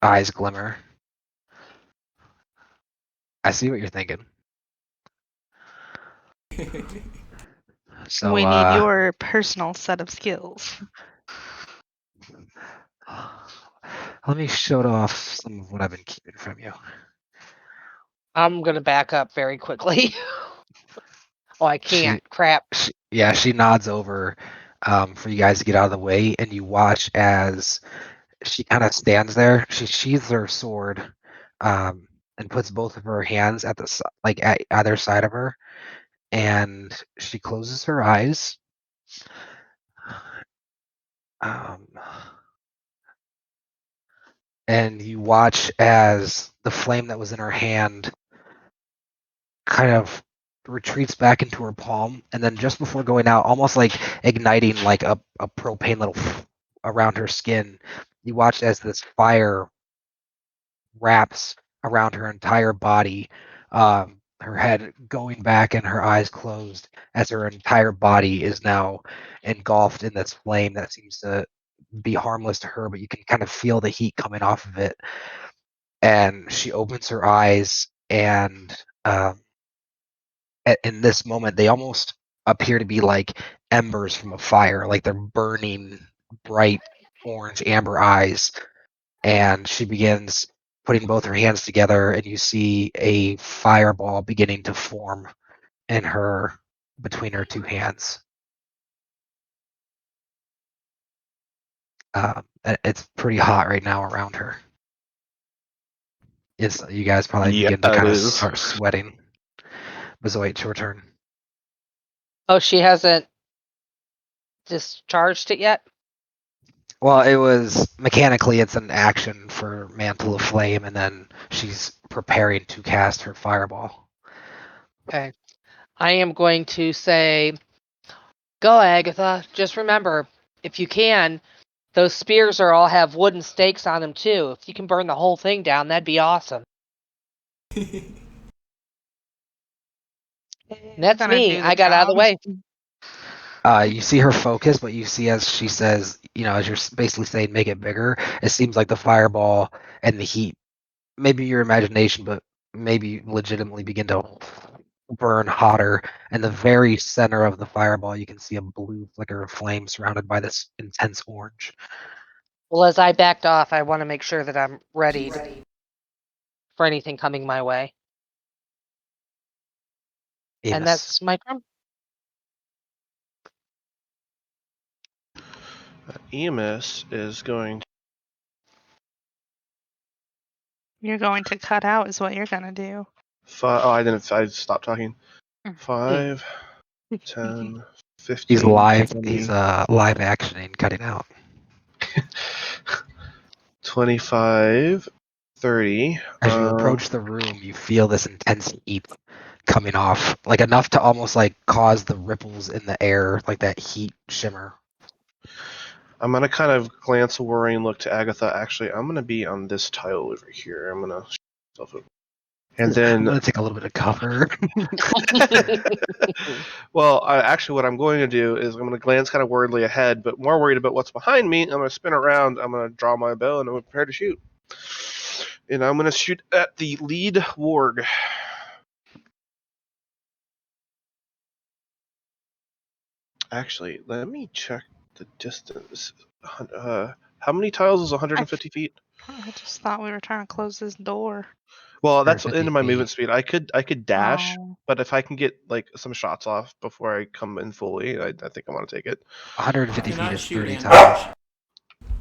eyes glimmer. I see what you're thinking. So we need your personal set of skills. Let me show off some of what I've been keeping from you. I'm gonna back up very quickly. Oh, I can't. Crap. She nods over for you guys to get out of the way, and you watch as she kind of stands there. She sheathes her sword and puts both of her hands at at either side of her, and she closes her eyes. And you watch as the flame that was in her hand kind of retreats back into her palm, and then just before going out, almost like igniting like a propane little around her skin, you watch as this fire wraps around her entire body, her head going back and her eyes closed as her entire body is now engulfed in this flame that seems to be harmless to her, but you can kind of feel the heat coming off of it. And she opens her eyes, and in this moment, they almost appear to be like embers from a fire, like they're burning bright orange amber eyes. And she begins putting both her hands together, and you see a fireball beginning to form in her between her two hands. It's pretty hot right now around her. You guys probably begin to kind of start sweating. Bezoit, it's your turn. Oh, she hasn't discharged it yet? Well, it was mechanically, it's an action for Mantle of Flame, and then she's preparing to cast her fireball. Okay. I am going to say, go, Agatha. Just remember, if you can, those spears all have wooden stakes on them too. If you can burn the whole thing down, that'd be awesome. That's me. I got out of the way. You see her focus, but you see as she says, as you're basically saying, make it bigger, it seems like the fireball and the heat, maybe your imagination, but maybe legitimately begin to burn hotter. In the very center of the fireball, you can see a blue flicker of flame surrounded by this intense orange. Well, as I backed off, I want to make sure that I'm ready for anything coming my way. And Amos. that's my turn. EMS is going. You're going to cut out, is what you're gonna do. I didn't. I stopped talking. Mm. 5, 10, 15. He's live. 20, He's live actioning, cutting out. 25, 30. As you approach the room, you feel this intense heat coming off, like enough to almost like cause the ripples in the air, like that heat shimmer. I'm gonna kind of glance a worrying look to Agatha. Actually, I'm gonna be on this tile over here. I'm gonna. And I'm then, gonna take a little bit of cover. well, actually, what I'm going to do is I'm going to glance kind of worriedly ahead, but more worried about what's behind me. I'm going to spin around. I'm going to draw my bow, and I'm prepared to shoot. And I'm going to shoot at the lead warg. Actually, let me check the distance. How many tiles is 150 feet? I just thought we were trying to close this door. Well, that's 150 into my feet. movement speed. I could dash, Oh. but if I can get like some shots off before I come in fully, I think I want to take it. 150 feet Cannot is shoot 30 in tiles. range.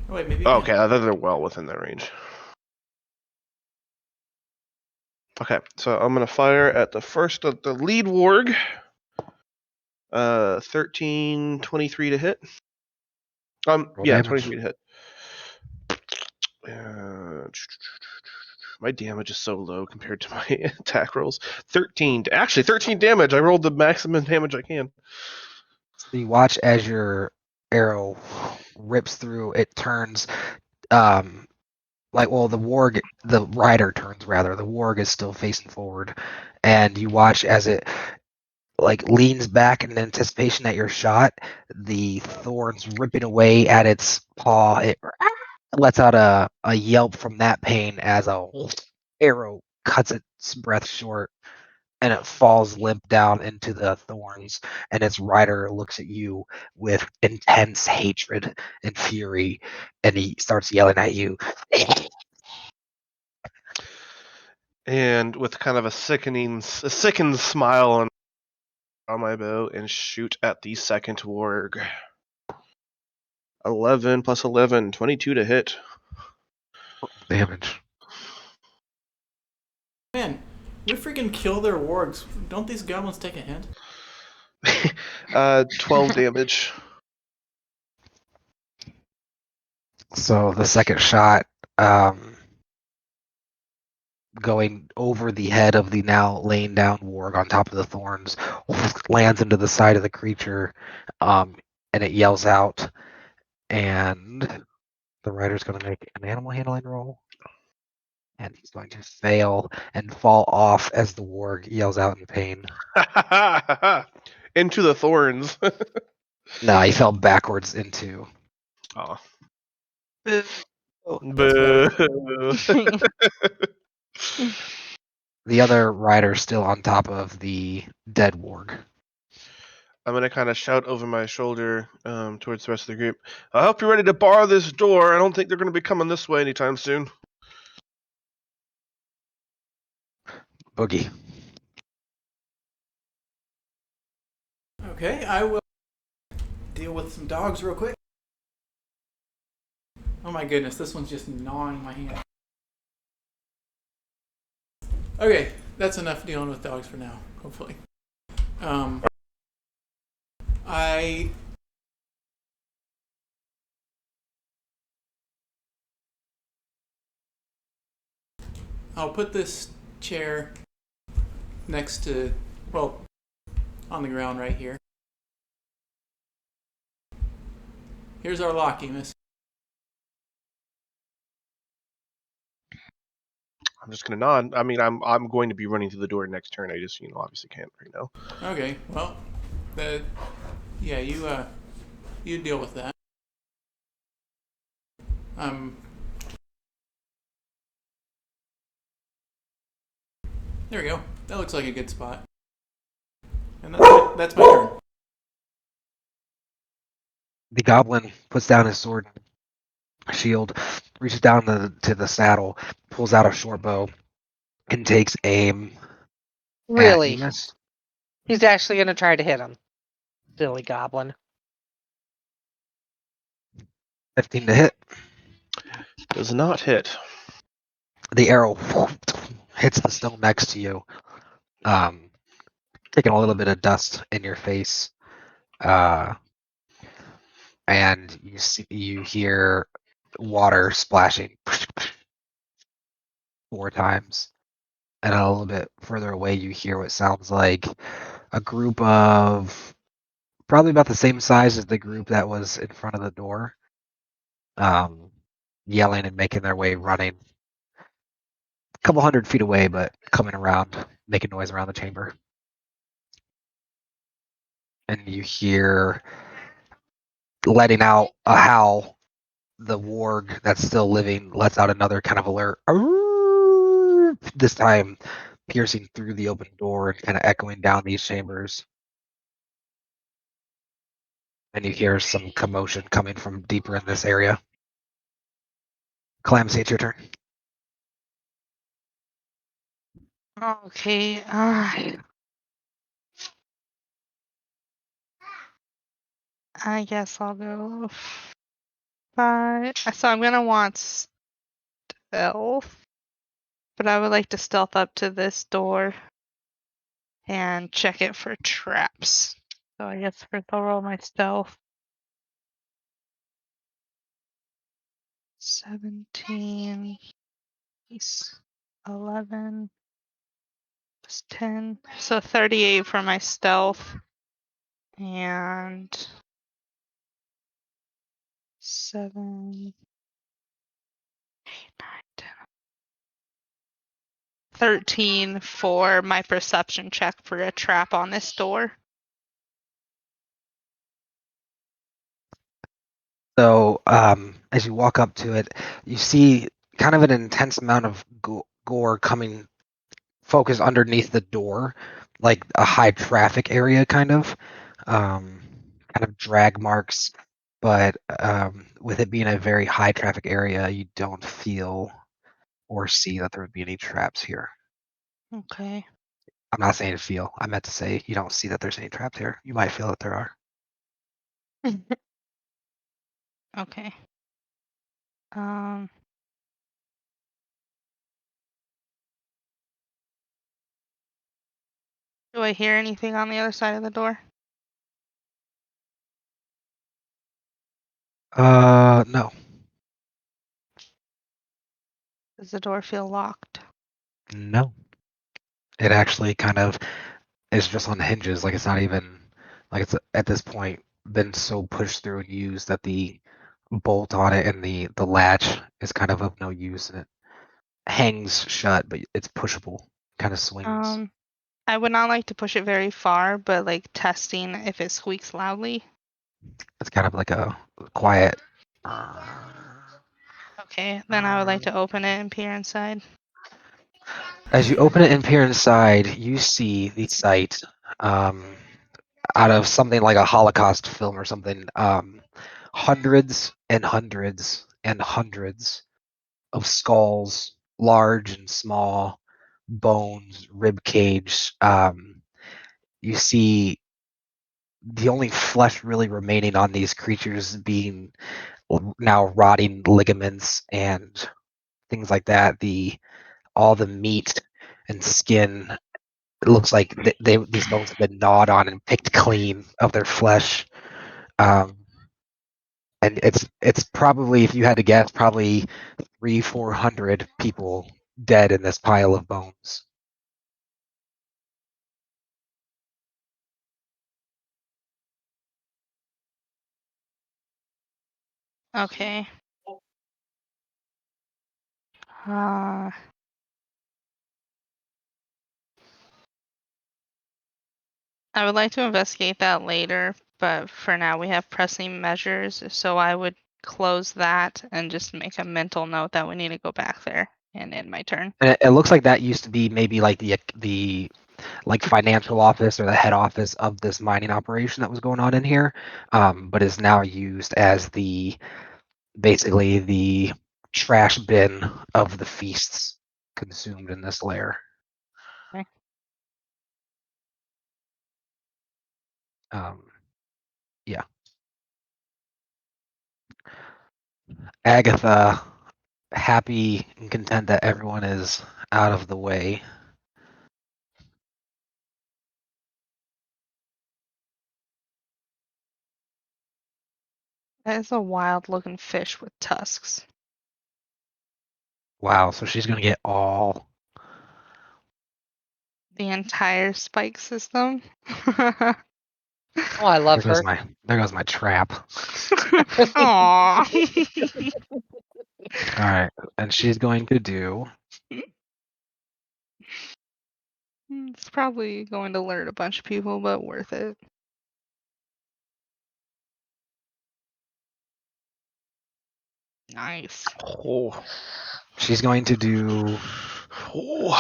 Oh, wait, maybe you can. Okay, they're well within their range. Okay, so I'm gonna fire at the first of the lead warg. 13, 23 to hit. Roll Yeah, damage. 23 to hit. My damage is so low compared to my attack rolls. 13 damage. I rolled the maximum damage I can. So you watch as your arrow rips through. It turns, the rider turns rather. The warg is still facing forward, and you watch as it like leans back in anticipation at your shot. The thorns ripping away at its paw. It lets out a yelp from that pain as a arrow cuts its breath short, and it falls limp down into the thorns, and its rider looks at you with intense hatred and fury, and he starts yelling at you. And with kind of a sickened smile on my bow and shoot at the second warg. 11 plus 11, 22 to hit. Damage. Man, we freaking kill their wargs. Don't these goblins take a hint? 12 damage. So the second shot, going over the head of the now laying down warg on top of the thorns, lands into the side of the creature, and it yells out, and the rider's going to make an animal handling roll, and he's going to fail and fall off as the warg yells out in pain. Into the thorns. No, he fell backwards into. Oh. Oh, Boo. The other rider's still on top of the dead warg. I'm gonna kind of shout over my shoulder towards the rest of the group. I hope you're ready to bar this door. I don't think they're gonna be coming this way anytime soon. Boogie. Okay, I will deal with some dogs real quick. Oh my goodness, this one's just gnawing my hand. Okay, that's enough dealing with dogs for now, hopefully. I'll put this chair next to, well, on the ground right here. Here's our lock, Emus. I'm just gonna nod. I mean, I'm going to be running through the door next turn. I just obviously can't right now. Okay, well, yeah, you deal with that. There we go. That looks like a good spot. That's my turn. The goblin puts down his sword, shield, reaches down to the saddle, pulls out a short bow, and takes aim at Really? Amos. He's actually going to try to hit him. Silly goblin. 15 to hit. Does not hit. The arrow hits the stone next to you, taking a little bit of dust in your face. And you hear water splashing 4 times. And a little bit further away, you hear what sounds like a group of probably about the same size as the group that was in front of the door, yelling and making their way running. A couple 100 feet away, but coming around, making noise around the chamber. And you hear letting out a howl. The warg that's still living lets out another kind of alert. This time piercing through the open door and kind of echoing down these chambers. And you hear some commotion coming from deeper in this area. Calamity, it's your turn. Okay. I guess I'll go 5. So I'm gonna want stealth, but I would like to stealth up to this door and check it for traps. So I guess first I'll roll my stealth. 17 plus 11 plus 10. So 38 for my stealth. And 7, 8, 9, 10. 13 for my perception check for a trap on this door. So as you walk up to it, you see kind of an intense amount of gore coming focused underneath the door, like a high traffic area kind of drag marks. But with it being a very high traffic area, you don't feel or see that there would be any traps here. Okay. I'm not saying feel. I meant to say you don't see that there's any traps here. You might feel that there are. Okay. Um. Do I hear anything on the other side of the door? No. Does the door feel locked? No. It actually kind of is just on hinges. Like it's not even like it's at this point been so pushed through and used that the bolt on it and the latch is kind of no use, and it hangs shut, but it's pushable, kind of swings. I would not like to push it very far, but like testing if it squeaks loudly. It's kind of like a quiet. Okay, then I would like to open it and peer inside. As you open it and peer inside, you see the site out of something like a Holocaust film or something. Hundreds and hundreds and hundreds of skulls, large and small, bones, rib cage. You see the only flesh really remaining on these creatures being now rotting ligaments and things like that. All the meat and skin. It looks like these bones have been gnawed on and picked clean of their flesh. And it's probably, if you had to guess, probably 300-400 people dead in this pile of bones. Okay. I would like to investigate that later, but for now we have pressing measures, so I would close that and just make a mental note that we need to go back there and end my turn. And it looks like that used to be maybe like the like financial office or the head office of this mining operation that was going on in here, but is now used as basically the trash bin of the feasts consumed in this lair. Okay. Yeah. Agatha, happy and content that everyone is out of the way. That is a wild looking fish with tusks. Wow, so she's gonna get all. The entire spike system. Oh, I love her. There goes my trap. Aww. All right, and she's going to do. It's probably going to alert a bunch of people, but worth it. Nice. Oh. She's going to do Oh.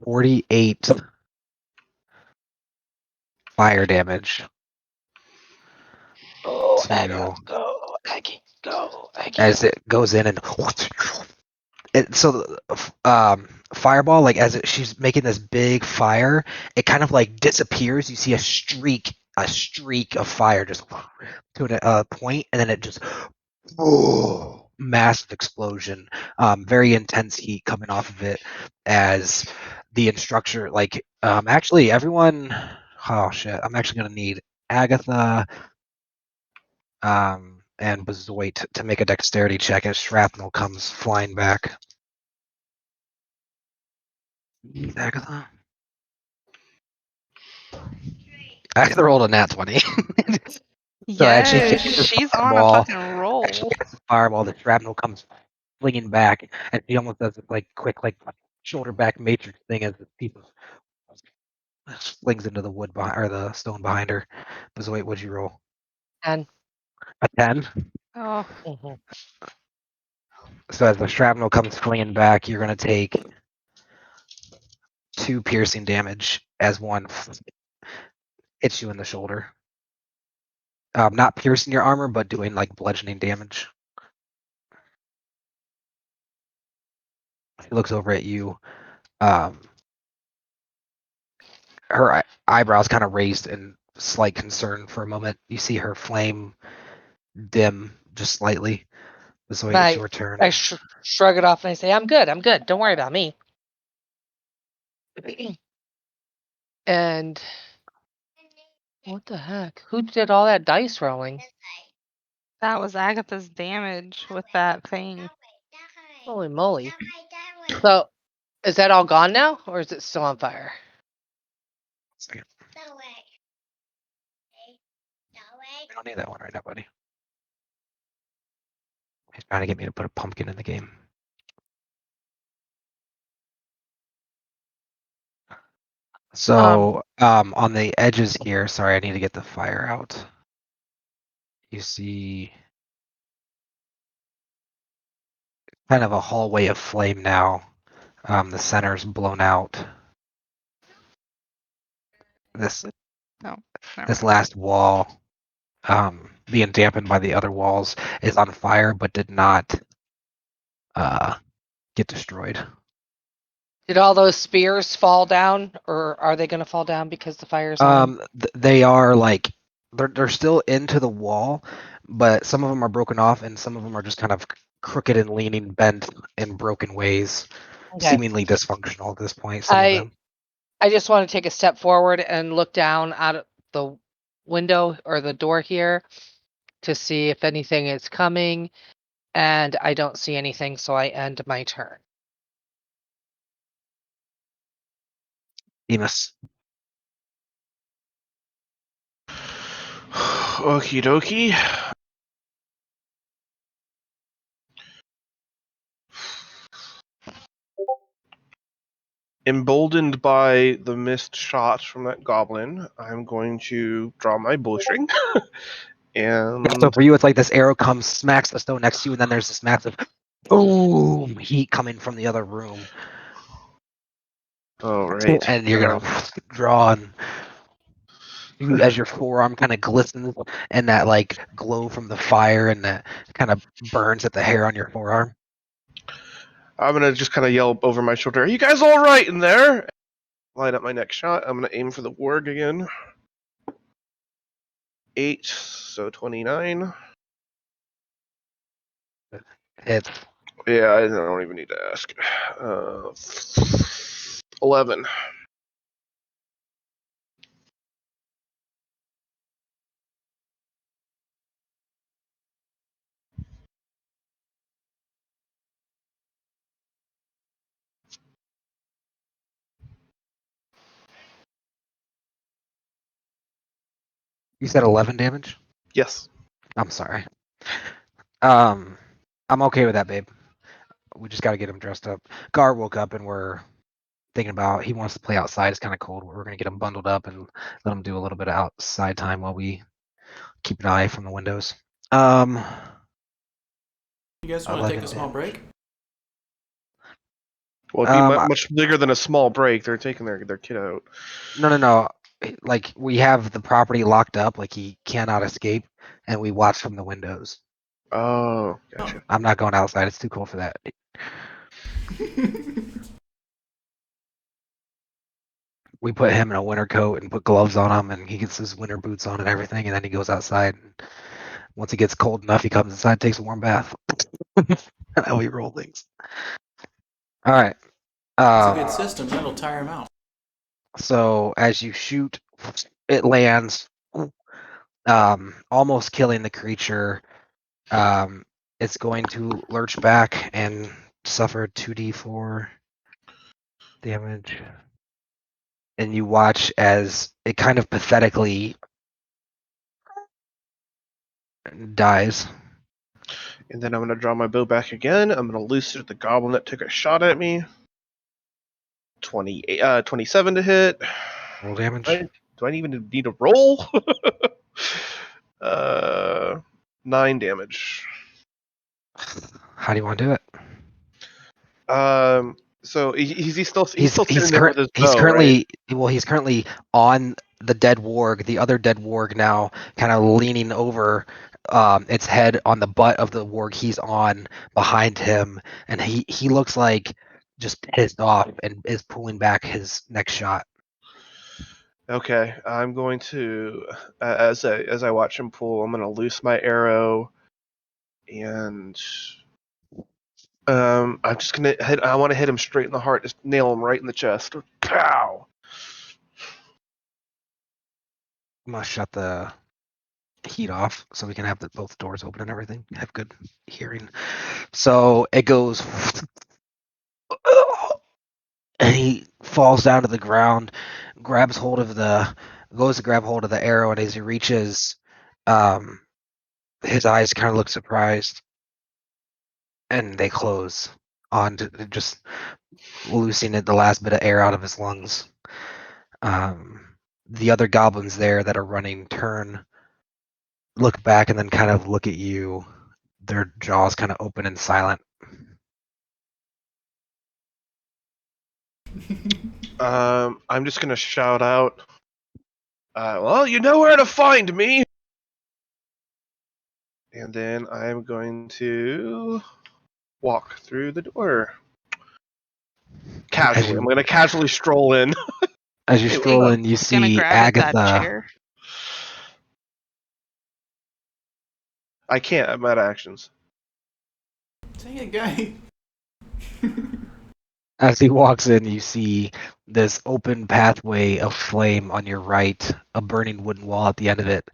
48 fire damage. Oh, to- Aggie, go, Aggie, go, Aggie. As it goes in and fireball, like she's making this big fire, it kind of like disappears. You see a streak of fire just to a point, and then it just massive explosion, very intense heat coming off of it as the instructor, actually everyone, oh shit, I'm actually gonna need Agatha and Bezoit to make a dexterity check as shrapnel comes flying back. Agatha? Agatha rolled a nat 20. So as she Yes, catches she's on a fireball, fucking roll. the shrapnel comes flinging back, and she almost does this quick shoulder back matrix thing as the piece of flings into the wood or the stone behind her. Bezoit, what'd you roll? 10. A 10. Oh, Mhm. So as the shrapnel comes flinging back, you're gonna take 2 piercing damage as one hits you in the shoulder. Not piercing your armor, but doing like bludgeoning damage. She looks over at you. Her eyebrows kind of raised in slight concern for a moment. You see her flame dim just slightly. So it's your turn. I shrug it off and I say, I'm good. Don't worry about me. And what the heck? Who did all that dice rolling? that was Agatha's damage with that thing. Holy moly. So, is that all gone now, or is it still on fire? Second. I don't need that one right now, buddy. He's trying to get me to put a pumpkin in the game. So, on the edges here, sorry, I need to get the fire out. You see kind of a hallway of flame now. The center's blown out. This last wall, being dampened by the other walls, is on fire, but did not get destroyed. Did all those spears fall down, or are they going to fall down because the fire's on? They are like they're still into the wall, but some of them are broken off, and some of them are just kind of crooked and leaning, bent in broken ways, seemingly dysfunctional at this point. Some of them. I just want to take a step forward and look down out of the window or the door here to see if anything is coming, and I don't see anything, so I end my turn. Emus. Okie dokie. Emboldened by the missed shot from that goblin, I'm going to draw my bowstring. And So for you, it's like this arrow comes, smacks the stone next to you, and then there's this massive boom, heat coming from the other room, Oh, right. and you're gonna draw, and as your forearm kind of glistens, and that like glow from the fire, and that kind of burns at the hair on your forearm. I'm gonna just kind of yell over my shoulder, "Are you guys all right in there?" Line up my next shot. I'm gonna aim for the warg again. 8, so 29. It's Yeah, I don't even need to ask. 11. you said 11 damage. Yes. I'm sorry. I'm okay with that, babe. We just got to get him dressed up. Gar woke up and we're thinking about he wants to play outside. It's kind of cold. We're gonna get him bundled up and let him do a little bit of outside time while we keep an eye from the windows. You guys want to take 11 a small damage. break? Well, it'd be much bigger than a small break. They're taking their kid out. No. Like we have the property locked up. Like he cannot escape, and we watch from the windows. Oh, gotcha. I'm not going outside. It's too cold for that. We put him in a winter coat and put gloves on him, and he gets his winter boots on and everything, and then he goes outside. And once it gets cold enough, he comes inside, takes a warm bath. That's how we roll things. All right. It's a good system. That'll tire him out. So as you shoot, it lands, almost killing the creature. It's going to lurch back and suffer 2d4 damage. And you watch as it kind of pathetically dies. And then I'm gonna draw my bow back again. I'm gonna loose it at the goblin that took a shot at me. 27 to hit. Roll damage. Do I even need to roll? 9 damage. How do you want to do it? So he's still sitting there with his he's bow, currently right? he's currently on the dead warg, the other dead warg now, kind of leaning over its head on the butt of the warg he's on behind him, and he looks like just pissed off and is pulling back his next shot. Okay, I'm going to as I watch him pull, I'm gonna loose my arrow, and I'm just gonna hit. I want to hit him straight in the heart, just nail him right in the chest. Pow! I'm gonna shut the heat off so we can have both doors open and everything. Have good hearing. So it goes, and he falls down to the ground, goes to grab hold of the arrow, and as he reaches, his eyes kind of look surprised, and they close on to just loosening the last bit of air out of his lungs. The other goblins there that are running turn, look back, and then kind of look at you. Their jaws kind of open and silent. I'm just gonna shout out. Well, you know where to find me. And then I'm going to walk through the door. Casually. I'm going to casually stroll in. As you stroll in, you Gonna see grab at that Agatha. chair. I can't. I'm out of actions. Dang it, guy. As he walks in, you see this open pathway of flame on your right, a burning wooden wall at the end of it.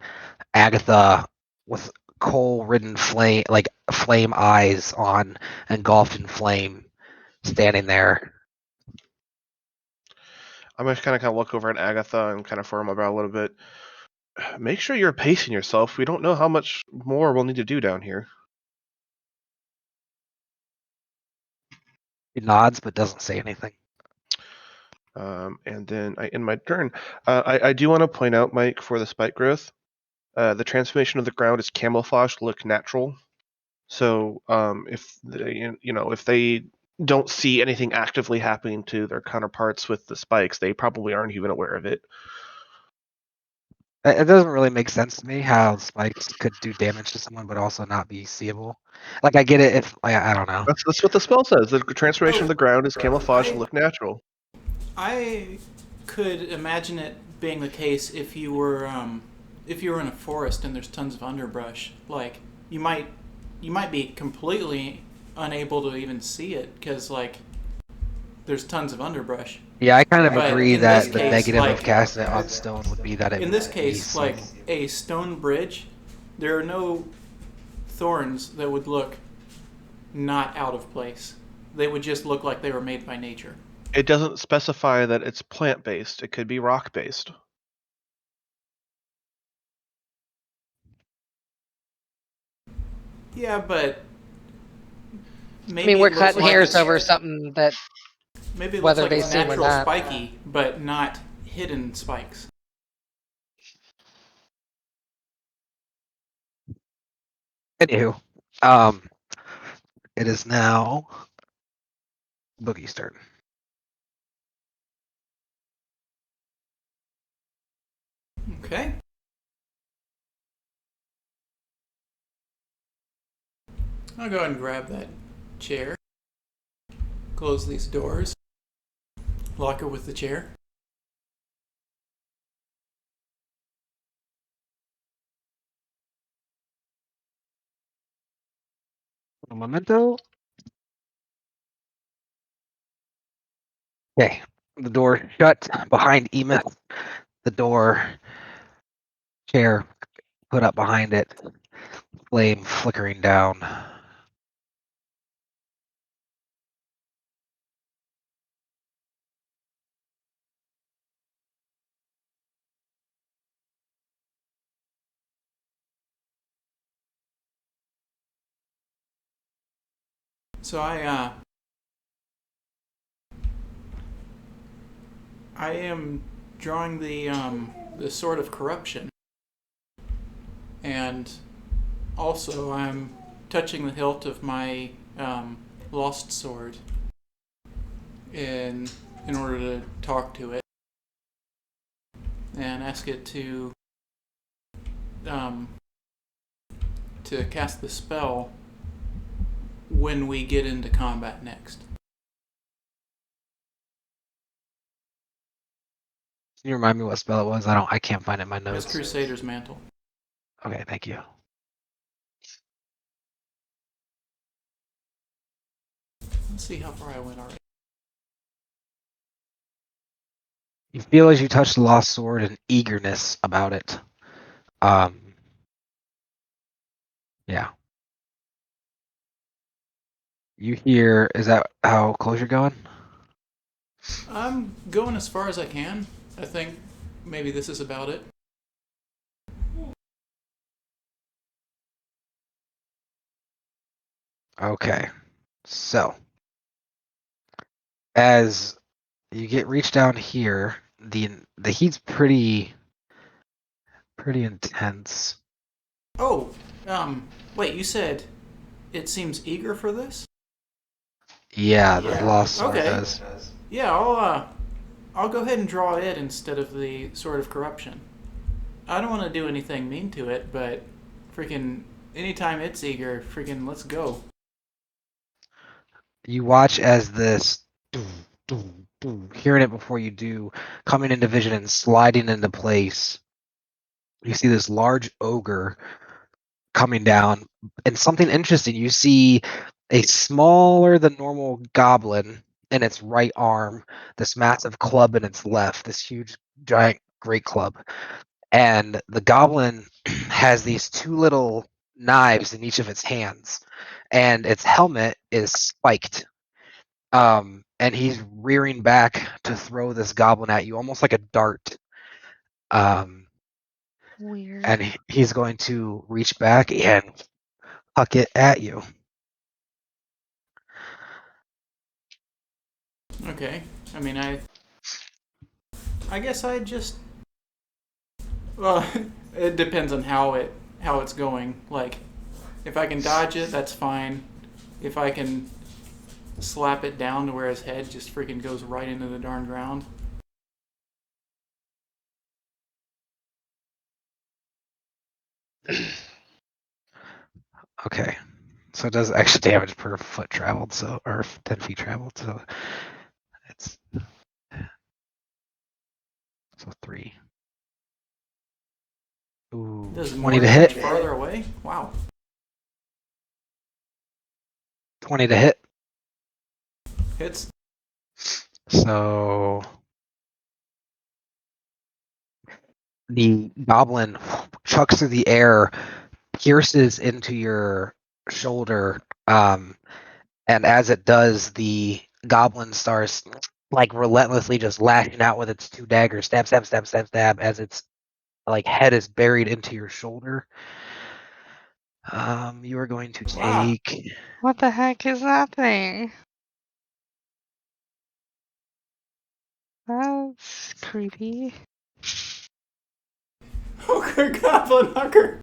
Agatha with coal-ridden flame eyes on, engulfed in flame, standing there. I'm going to kind of look over at Agatha and kind of furrow my brow a little bit. Make sure you're pacing yourself. We don't know how much more we'll need to do down here. He nods but doesn't say anything. And then I end my turn. I do want to point out, Mike, for the spike growth, the transformation of the ground is camouflage to look natural. So if if they don't see anything actively happening to their counterparts with the spikes, they probably aren't even aware of it. It doesn't really make sense to me how spikes could do damage to someone but also not be seeable. Like I get it if I don't know. That's what the spell says. The transformation of the ground is camouflage to look natural. I could imagine it being the case if you were in a forest and there's tons of underbrush. Like you might be completely unable to even see it because like there's tons of underbrush. Yeah, I kind of But agree in that this the case, negative like, of casting it on stone would be that it in this would case, be like seeable. a stone bridge, there are no thorns that would look not out of place. They would just look like they were made by nature. It doesn't specify that it's plant-based. It could be rock-based. Yeah, but I maybe mean, we're it looks cutting like hairs it's over something that maybe it looks whether like they it's see 'em or natural not. spiky, but not hidden spikes. Anywho, it is now Boogie's turn. Okay. I'll go ahead and grab that chair. Close these doors. Lock her with the chair. A memento. Okay, the door shut behind Emeth. The door chair put up behind it. Flame flickering down. So I am drawing the sword of corruption, and also I'm touching the hilt of my lost sword in order to talk to it and ask it um, to cast the spell when we get into combat next. Can you remind me what spell it was? I can't find it in my It's notes. Crusader's Mantle. Okay, thank you. Let's see how far I went already. You feel as you touch the lost sword an eagerness about it. Yeah. You hear, is that how close you're going? I'm going as far as I can. I think maybe this is about it. Okay. So, as you get reach down here, the heat's pretty intense. Oh, wait, you said it seems eager for this? Yeah, the lost sword Okay. does. Yeah, I'll go ahead and draw it instead of the Sword of Corruption. I don't want to do anything mean to it, but freaking anytime it's eager, freaking let's go. You watch as this hearing it before you do, coming into vision and sliding into place. You see this large ogre coming down, and something interesting. You see a smaller than normal goblin in its right arm, this massive club in its left, this huge giant great club. And the goblin has these two little knives in each of its hands, and its helmet is spiked. And he's rearing back to throw this goblin at you, almost like a dart. Weird. And he's going to reach back and huck it at you. Okay. I mean, I guess I just. Well, it depends on how it's going. Like, If I can dodge it, that's fine. If I can slap it down to where his head just freaking goes right into the darn ground. Okay. So it does extra damage per foot traveled, or 10 feet traveled, so it's 3. Ooh, Does 20 more to damage hit. farther away? Wow. 20 to hit. Hits. So the goblin chucks through the air, pierces into your shoulder, and as it does, the goblin starts like relentlessly just lashing out with its 2 daggers, stab, stab, stab, stab, stab, as its like head is buried into your shoulder. You are going to Wow. take. What the heck is that thing? That's creepy. Hooker, goblin hooker.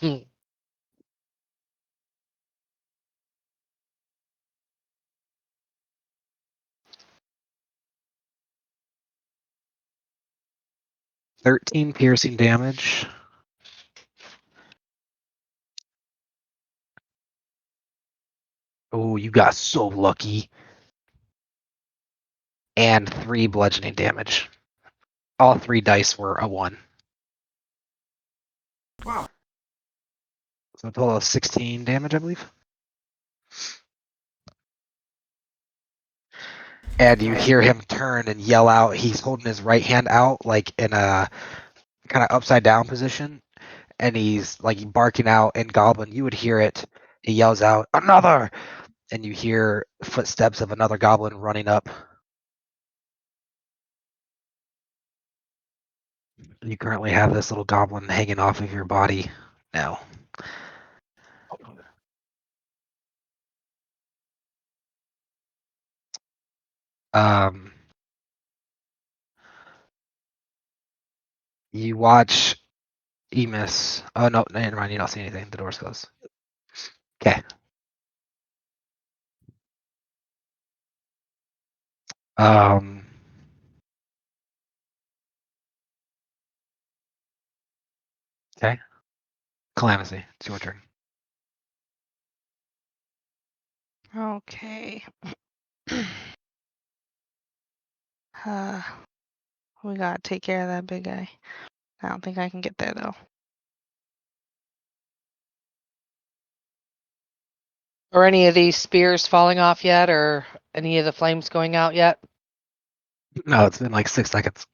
Hmm. 13 piercing damage. Oh, you got so lucky. And 3 bludgeoning damage. All 3 dice were a 1. Wow. So a total of 16 damage, I believe. And you hear him turn and yell out. He's holding his right hand out, like in a kind of upside down position. And he's like barking out in Goblin. You would hear it. He yells out, "Another!" And you hear footsteps of another Goblin running up. You currently have this little Goblin hanging off of your body now. You watch Emis. Oh no, never mind. You don't see anything. The door's closed. Okay. Um. Okay. Calamity. It's your turn. Okay. uh, we gotta take care of that big guy. I don't think I can get there though. Are any of these spears falling off yet, or any of the flames going out yet? No, it's been like 6 seconds.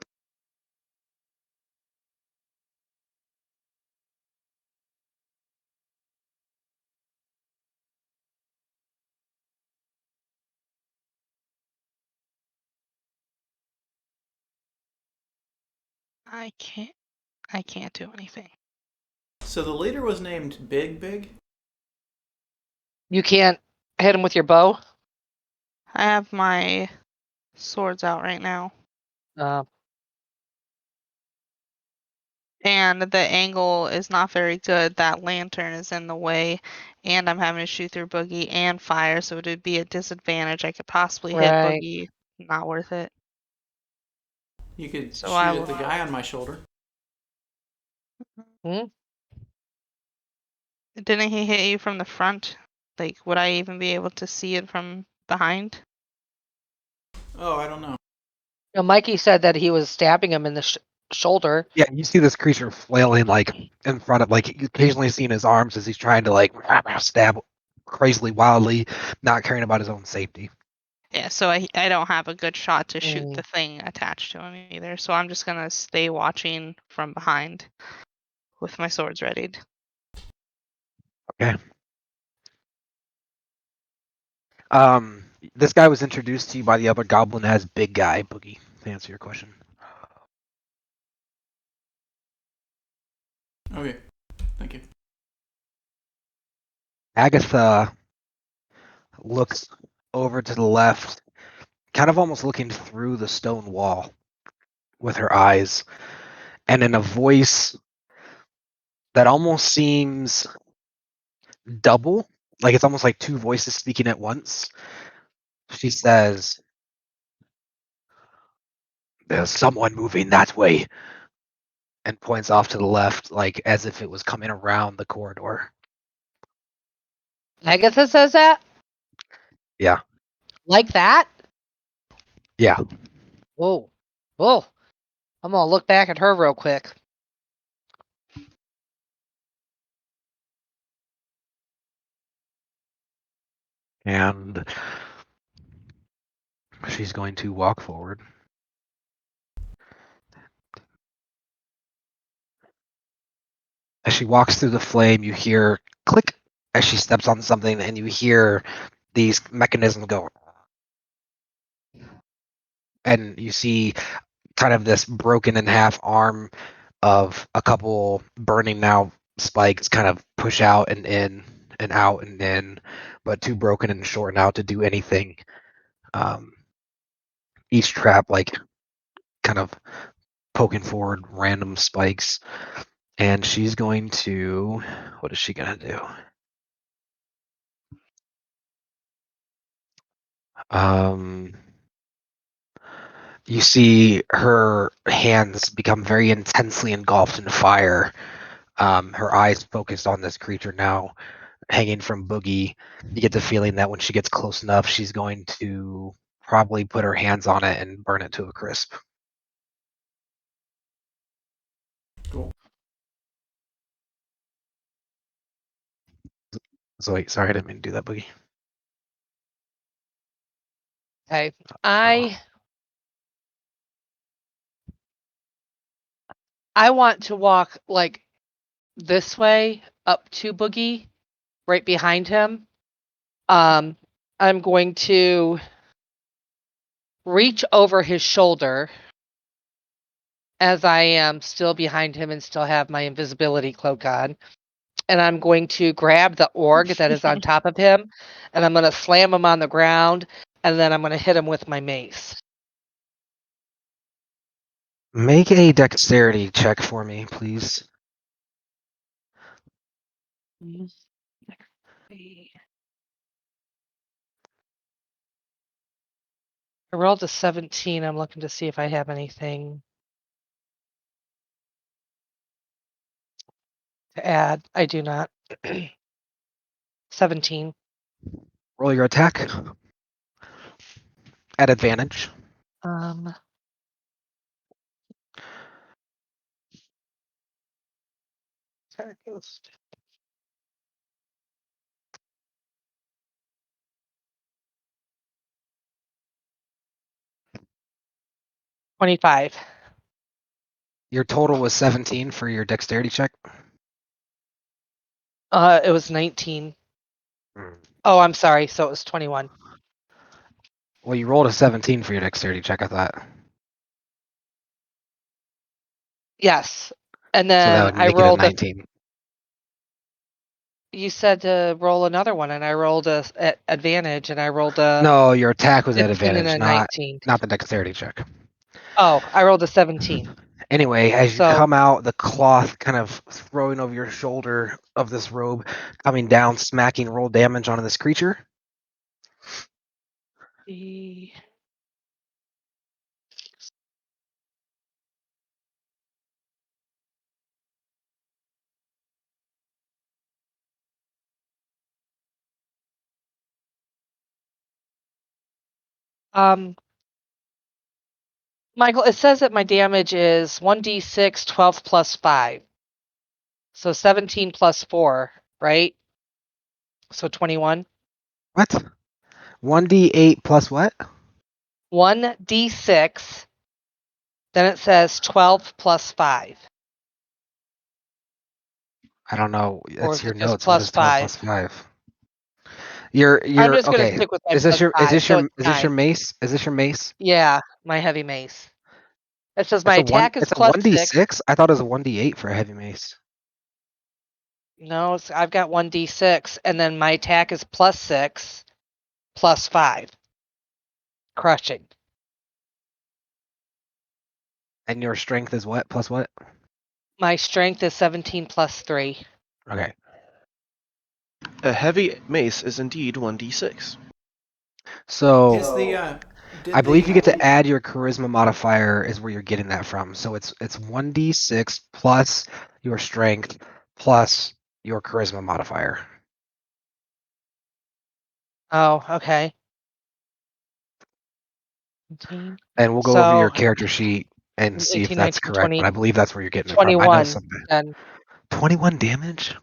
I can't do anything. So the leader was named Big Big? You can't hit him with your bow. I have my swords out right now. Uh, And the angle is not very good. That lantern is in the way, and I'm having to shoot through Boogie and fire, so it would be a disadvantage. I could possibly hit right. Boogie. Not worth it. You could So I shoot will. at the guy on my shoulder. Hmm? Didn't he hit you from the front? Like, would I even be able to see it from behind? Oh, I don't know. You know, Mikey said that he was stabbing him in the shoulder. Yeah, you see this creature flailing like in front of, like, you occasionally see in his arms as he's trying to like stab crazily, wildly, not caring about his own safety. Yeah, so I don't have a good shot to shoot Mm. the thing attached to him either. So I'm just gonna stay watching from behind with my swords readied. Okay. This guy was introduced to you by the other goblin as Big Guy, Boogie, to answer your question. Okay. Thank you. Agatha looks over to the left, kind of almost looking through the stone wall with her eyes, and in a voice that almost seems double. Like it's almost like two voices speaking at once. She says, "There's someone moving that way," and points off to the left, like as if it was coming around the corridor. Agatha says that? Yeah. Like that? Yeah. Whoa. Whoa. I'm gonna look back at her real quick. And she's going to walk forward. As she walks through the flame, you hear click as she steps on something, and you hear these mechanisms go. And you see kind of this broken in half arm of a couple burning now spikes kind of push out and in and out and in, but too broken and short now to do anything. Each trap like kind of poking forward random spikes. And she's going to, what is she going to do? You see her hands become very intensely engulfed in fire. Her eyes focused on this creature now, hanging from Boogie. You get the feeling that when she gets close enough, she's going to probably put her hands on it and burn it to a crisp. Cool. So wait, sorry, I didn't mean to do that, Boogie. Okay. I want to walk like this way up to Boogie, right behind him. I'm going to reach over his shoulder as I am still behind him and still have my invisibility cloak on. And I'm going to grab the wargh that is on top of him, and I'm going to slam him on the ground, and then I'm going to hit him with my mace. Make a dexterity check for me, please. I rolled a 17. I'm looking to see if I have anything to add. I do not. 17. Roll your attack at advantage. Um, attack is 25. Your total was 17 for your dexterity check. It was 19. Oh, I'm sorry. So it was 21. Well, you rolled a 17 for your dexterity check, I thought. Yes. And So that then would I make it a rolled 19. You said to roll another one, and I rolled a at advantage, and I rolled a No, your attack was at 15 and advantage, a not 19. the dexterity check. Oh, I rolled a 17. Anyway, as you So come out, the cloth kind of throwing over your shoulder of this robe, coming down, smacking roll damage onto this creature. the Michael, it says that my damage is 1d6, 12 plus 5. So 17 plus 4, right? So 21. What? 1d8 plus what? 1d6. Then it says 12 plus 5. I don't know. Or That's is your it just notes. What plus is 12 5? plus 5? I'm You're just going to okay. stick with my Is this plus your 5. So it's is this your 9. mace? Is this your mace? Yeah, my heavy mace. It says my It's a one. attack is It's a plus 6. 1d6. I thought it was a 1d8 for a heavy mace. No, I've got 1d6, and then my attack is plus 6, plus 5. Crushing. And your strength is what? Plus what? My strength is 17 plus 3. Okay. A heavy mace is indeed 1d6. So Is the I did believe you the get to add your charisma modifier is where you're getting that from. So it's 1d6 plus your strength plus your charisma modifier. Oh, okay. 18. And we'll go over your So character sheet and see if 18, that's 19, correct, 20, but I believe that's where you're getting it from. I know 21. something. Then 21 damage?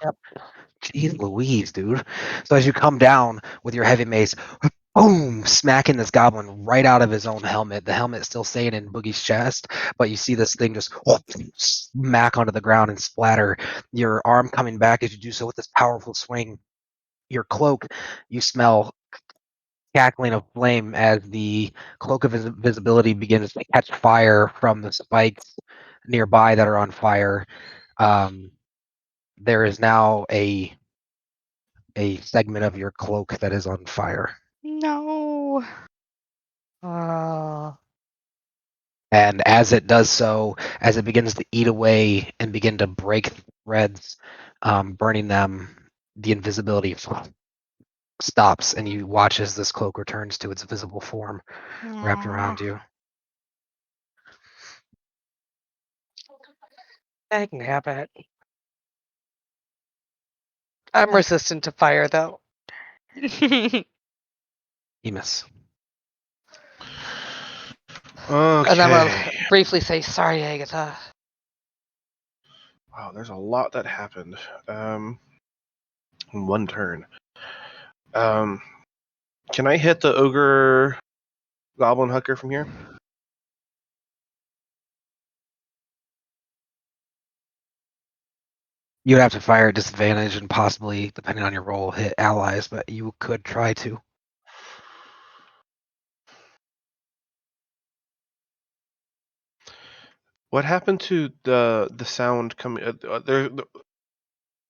Yep. Jeez Louise, dude. So as you come down with your heavy mace, boom, smacking this goblin right out of his own helmet. The helmet's still staying in Boogie's chest, but you see this thing just smack onto the ground and splatter. Your arm coming back as you do so with this powerful swing. Your cloak, you smell cackling of flame as the cloak of invisibility begins to catch fire from the spikes nearby that are on fire. There is now a segment of your cloak that is on fire. No. uh, And as it does so, as it begins to eat away and begin to break threads, burning them, the invisibility stops, and you watch as this cloak returns to its visible form wrapped around you. I can have it. I'm resistant to fire, though. Emus. And I'm going to Okay. briefly say, sorry, Agatha. Wow, there's a lot that happened. In one turn. Can I hit the ogre goblin hooker from here? You would have to fire at disadvantage and possibly, depending on your roll, hit allies, but you could try to. What happened to the sound coming?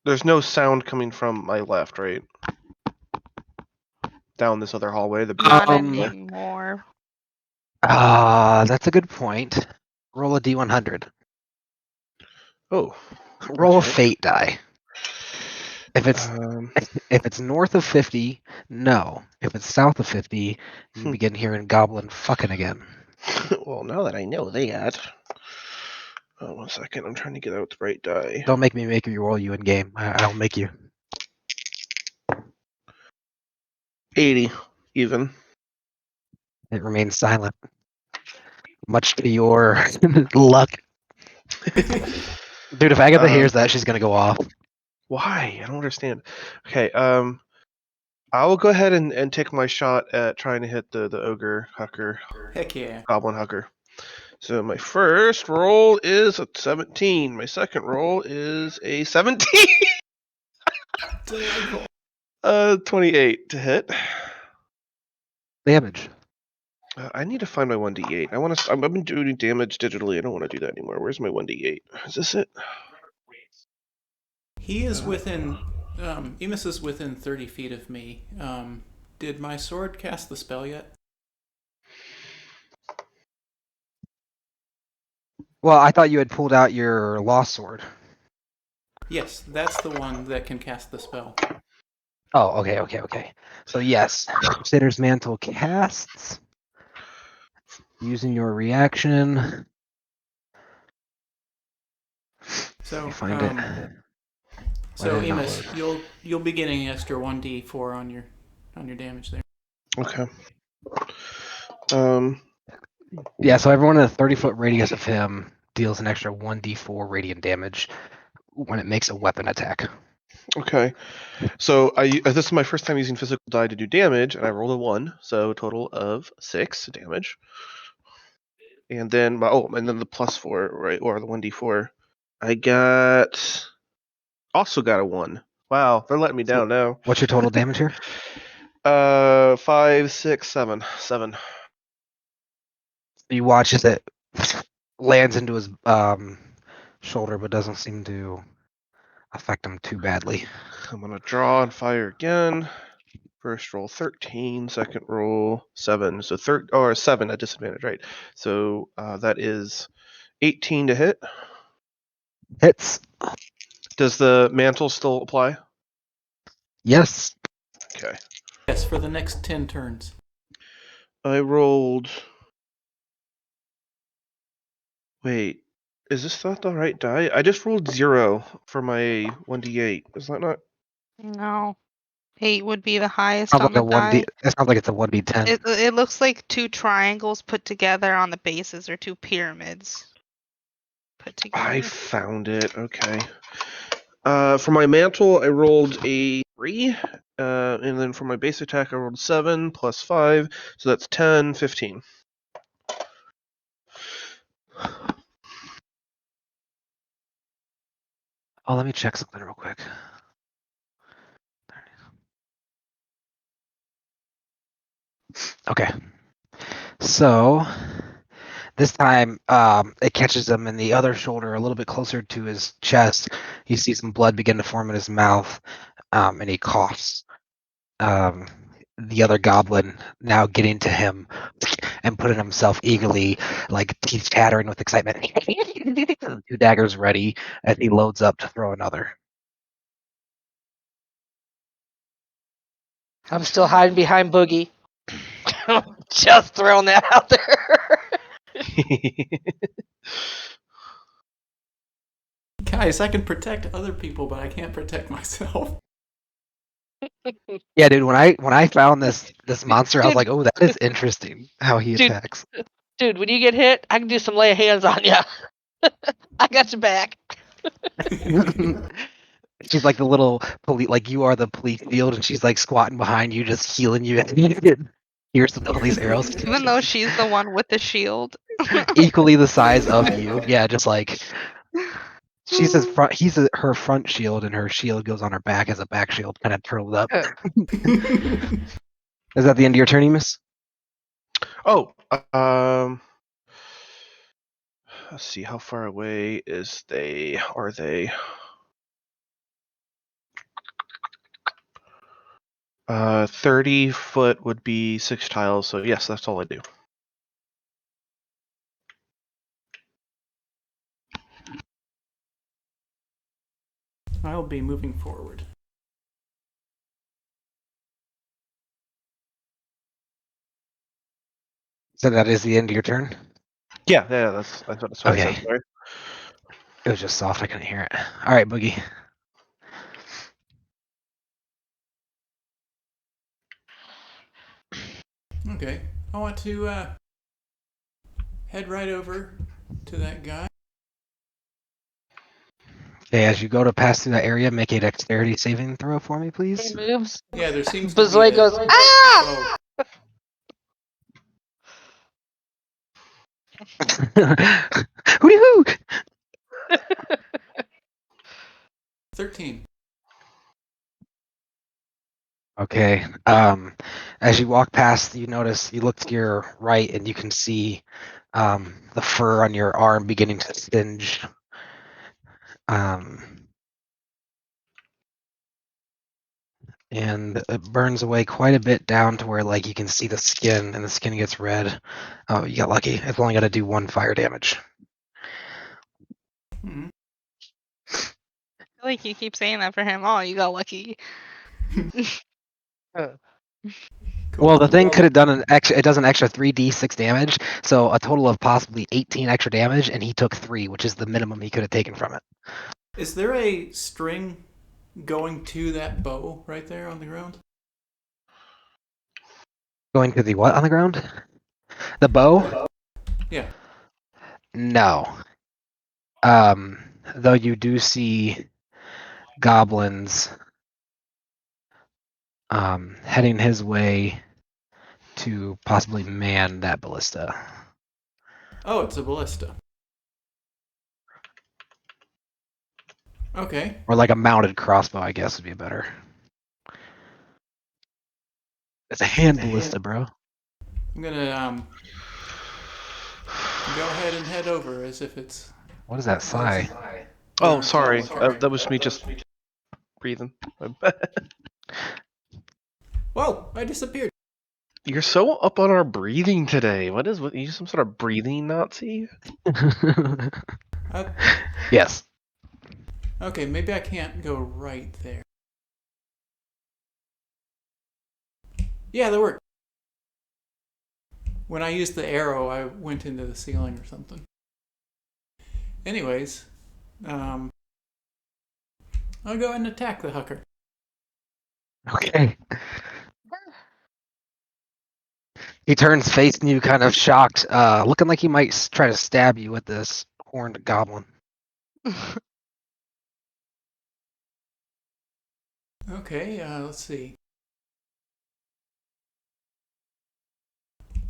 There's no sound coming from my left, right? Down this other hallway. Not Um, anymore. That's a good point. Roll a d100. Oh. Roll a Okay. fate die. If it's north of 50, no. If it's south of 50, you begin hearing goblin fucking again. Well, now that I know that. Oh, 1 second. I'm trying to get out the right die. Don't make me make you roll you in game. I'll make you. 80 even. It remains silent. Much to your luck. Dude, if Agatha hears that, she's gonna go off. Why? I don't understand. Okay. I will go ahead and take my shot at trying to hit the ogre hooker, Heck yeah. goblin hooker. So my first roll is a 17. My second roll is a 17. Delightful. 28 to hit. Damage. I need to find my 1d8. I've been doing damage digitally. I don't want to do that anymore. Where's my 1d8? Is this it? He is within. Emus is within 30 feet of me. Did my sword cast the spell yet? Well, I thought you had pulled out your lost sword. Yes, that's the one that can cast the spell. Oh, okay. So yes, Crusader's Mantle casts using your reaction. So, You find it. So Why did it not Emus, load? you'll be getting an extra 1d4 on your damage there. Okay. Um. Yeah, so everyone in a 30-foot radius of him deals an extra 1d4 radiant damage when it makes a weapon attack. Okay. So this is my first time using physical die to do damage, and I rolled a 1, so a total of 6 damage. And then the +4, right, or the 1d4. I also got a 1. Wow, they're letting me down now. What's your total damage here? 5, 6, 7. 7. You watch as it lands into his shoulder, but doesn't seem to affect him too badly. I'm gonna draw and fire again. First roll 13, second roll 7. So 7 at disadvantage, right? So that is 18 to hit. Hits. Does the mantle still apply? Yes. Okay. Yes, for the next 10 turns. I rolled. Wait, is this not the right die? I just rolled 0 for my 1d8. Is that not? No. 8 would be the highest Sounds on like the a 1D. die. It sounds like it's a 1d10. It looks like 2 triangles put together on the bases, or 2 pyramids put I together. found it. Okay. For my mantle, I rolled a 3. And then for my base attack, I rolled 7 plus 5. So that's 10, 15. Oh, let me check something real quick. Okay. So this time, it catches him in the other shoulder, a little bit closer to his chest. You see some blood begin to form in his mouth, and he coughs. The other goblin now getting to him and putting himself eagerly, like teeth chattering with excitement. 2 daggers ready as he loads up to throw another. I'm still hiding behind Boogie. Just throwing that out there. Guys, I can protect other people, but I can't protect myself. Yeah, dude. When I found this monster, I was Dude. like, oh, that is interesting how he Dude. attacks. Dude, when you get hit, I can do some lay of hands on you. I got your back. She's like the little police, like you are the police field, and she's like squatting behind you, just healing you. And you get pierced with all these arrows. Even though she's the one with the shield. Equally the size of you. Yeah, just like she's his front. Her front shield, and her shield goes on her back as a back shield, kind of curled up. Is that the end of your turn, Emus? Oh, let's see. How far away are they? 30 foot would be 6 tiles. So yes, that's all I do. I'll be moving forward. So that is the end of your turn. Yeah, that's what I Okay. said. Sorry. It was just soft. I couldn't hear it. All right, Boogie. Okay. I want to head right over to that guy. Okay, as you go to pass through that area, make a dexterity saving throw for me, please. He moves. Yeah, there seems to be Bazooka goes, ah! Oh, Hooty hoo! 13. Okay. As you walk past, you look to your right, and you can see the fur on your arm beginning to singe. And it burns away quite a bit down to where like you can see the skin, and the skin gets red. Oh, you got lucky. It's only got to do 1 fire damage. Mm-hmm. I feel like you keep saying that for him. Oh, you got lucky. Cool. Well, the thing could have done it does an extra 3d6 damage, so a total of possibly 18 extra damage, and he took 3, which is the minimum he could have taken from it. Is there a string going to that bow right there on the ground? Going to the what on the ground? The bow? Yeah. No. Though you do see goblins heading his way to possibly man that ballista. Oh, it's a ballista. Okay. Or like a mounted crossbow, I guess would be better. It's a hand ballista, bro. I'm gonna go ahead and head over as if it's. What is that sigh? Oh, sorry. That was me just breathing. Whoa! I disappeared. You're so up on our breathing today. What you some sort of breathing Nazi? Yes. Okay, maybe I can't go right there. Yeah, that worked. When I used the arrow, I went into the ceiling or something. Anyways, I'll go ahead and attack the hooker. Okay. He turns facing you, kind of shocked, looking like he might try to stab you with this horned goblin. Okay, let's see.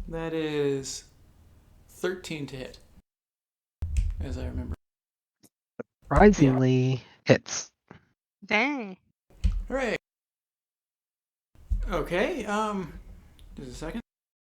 That is 13 to hit, as I remember. Surprisingly, hits. Dang. Hooray! Okay, just a second.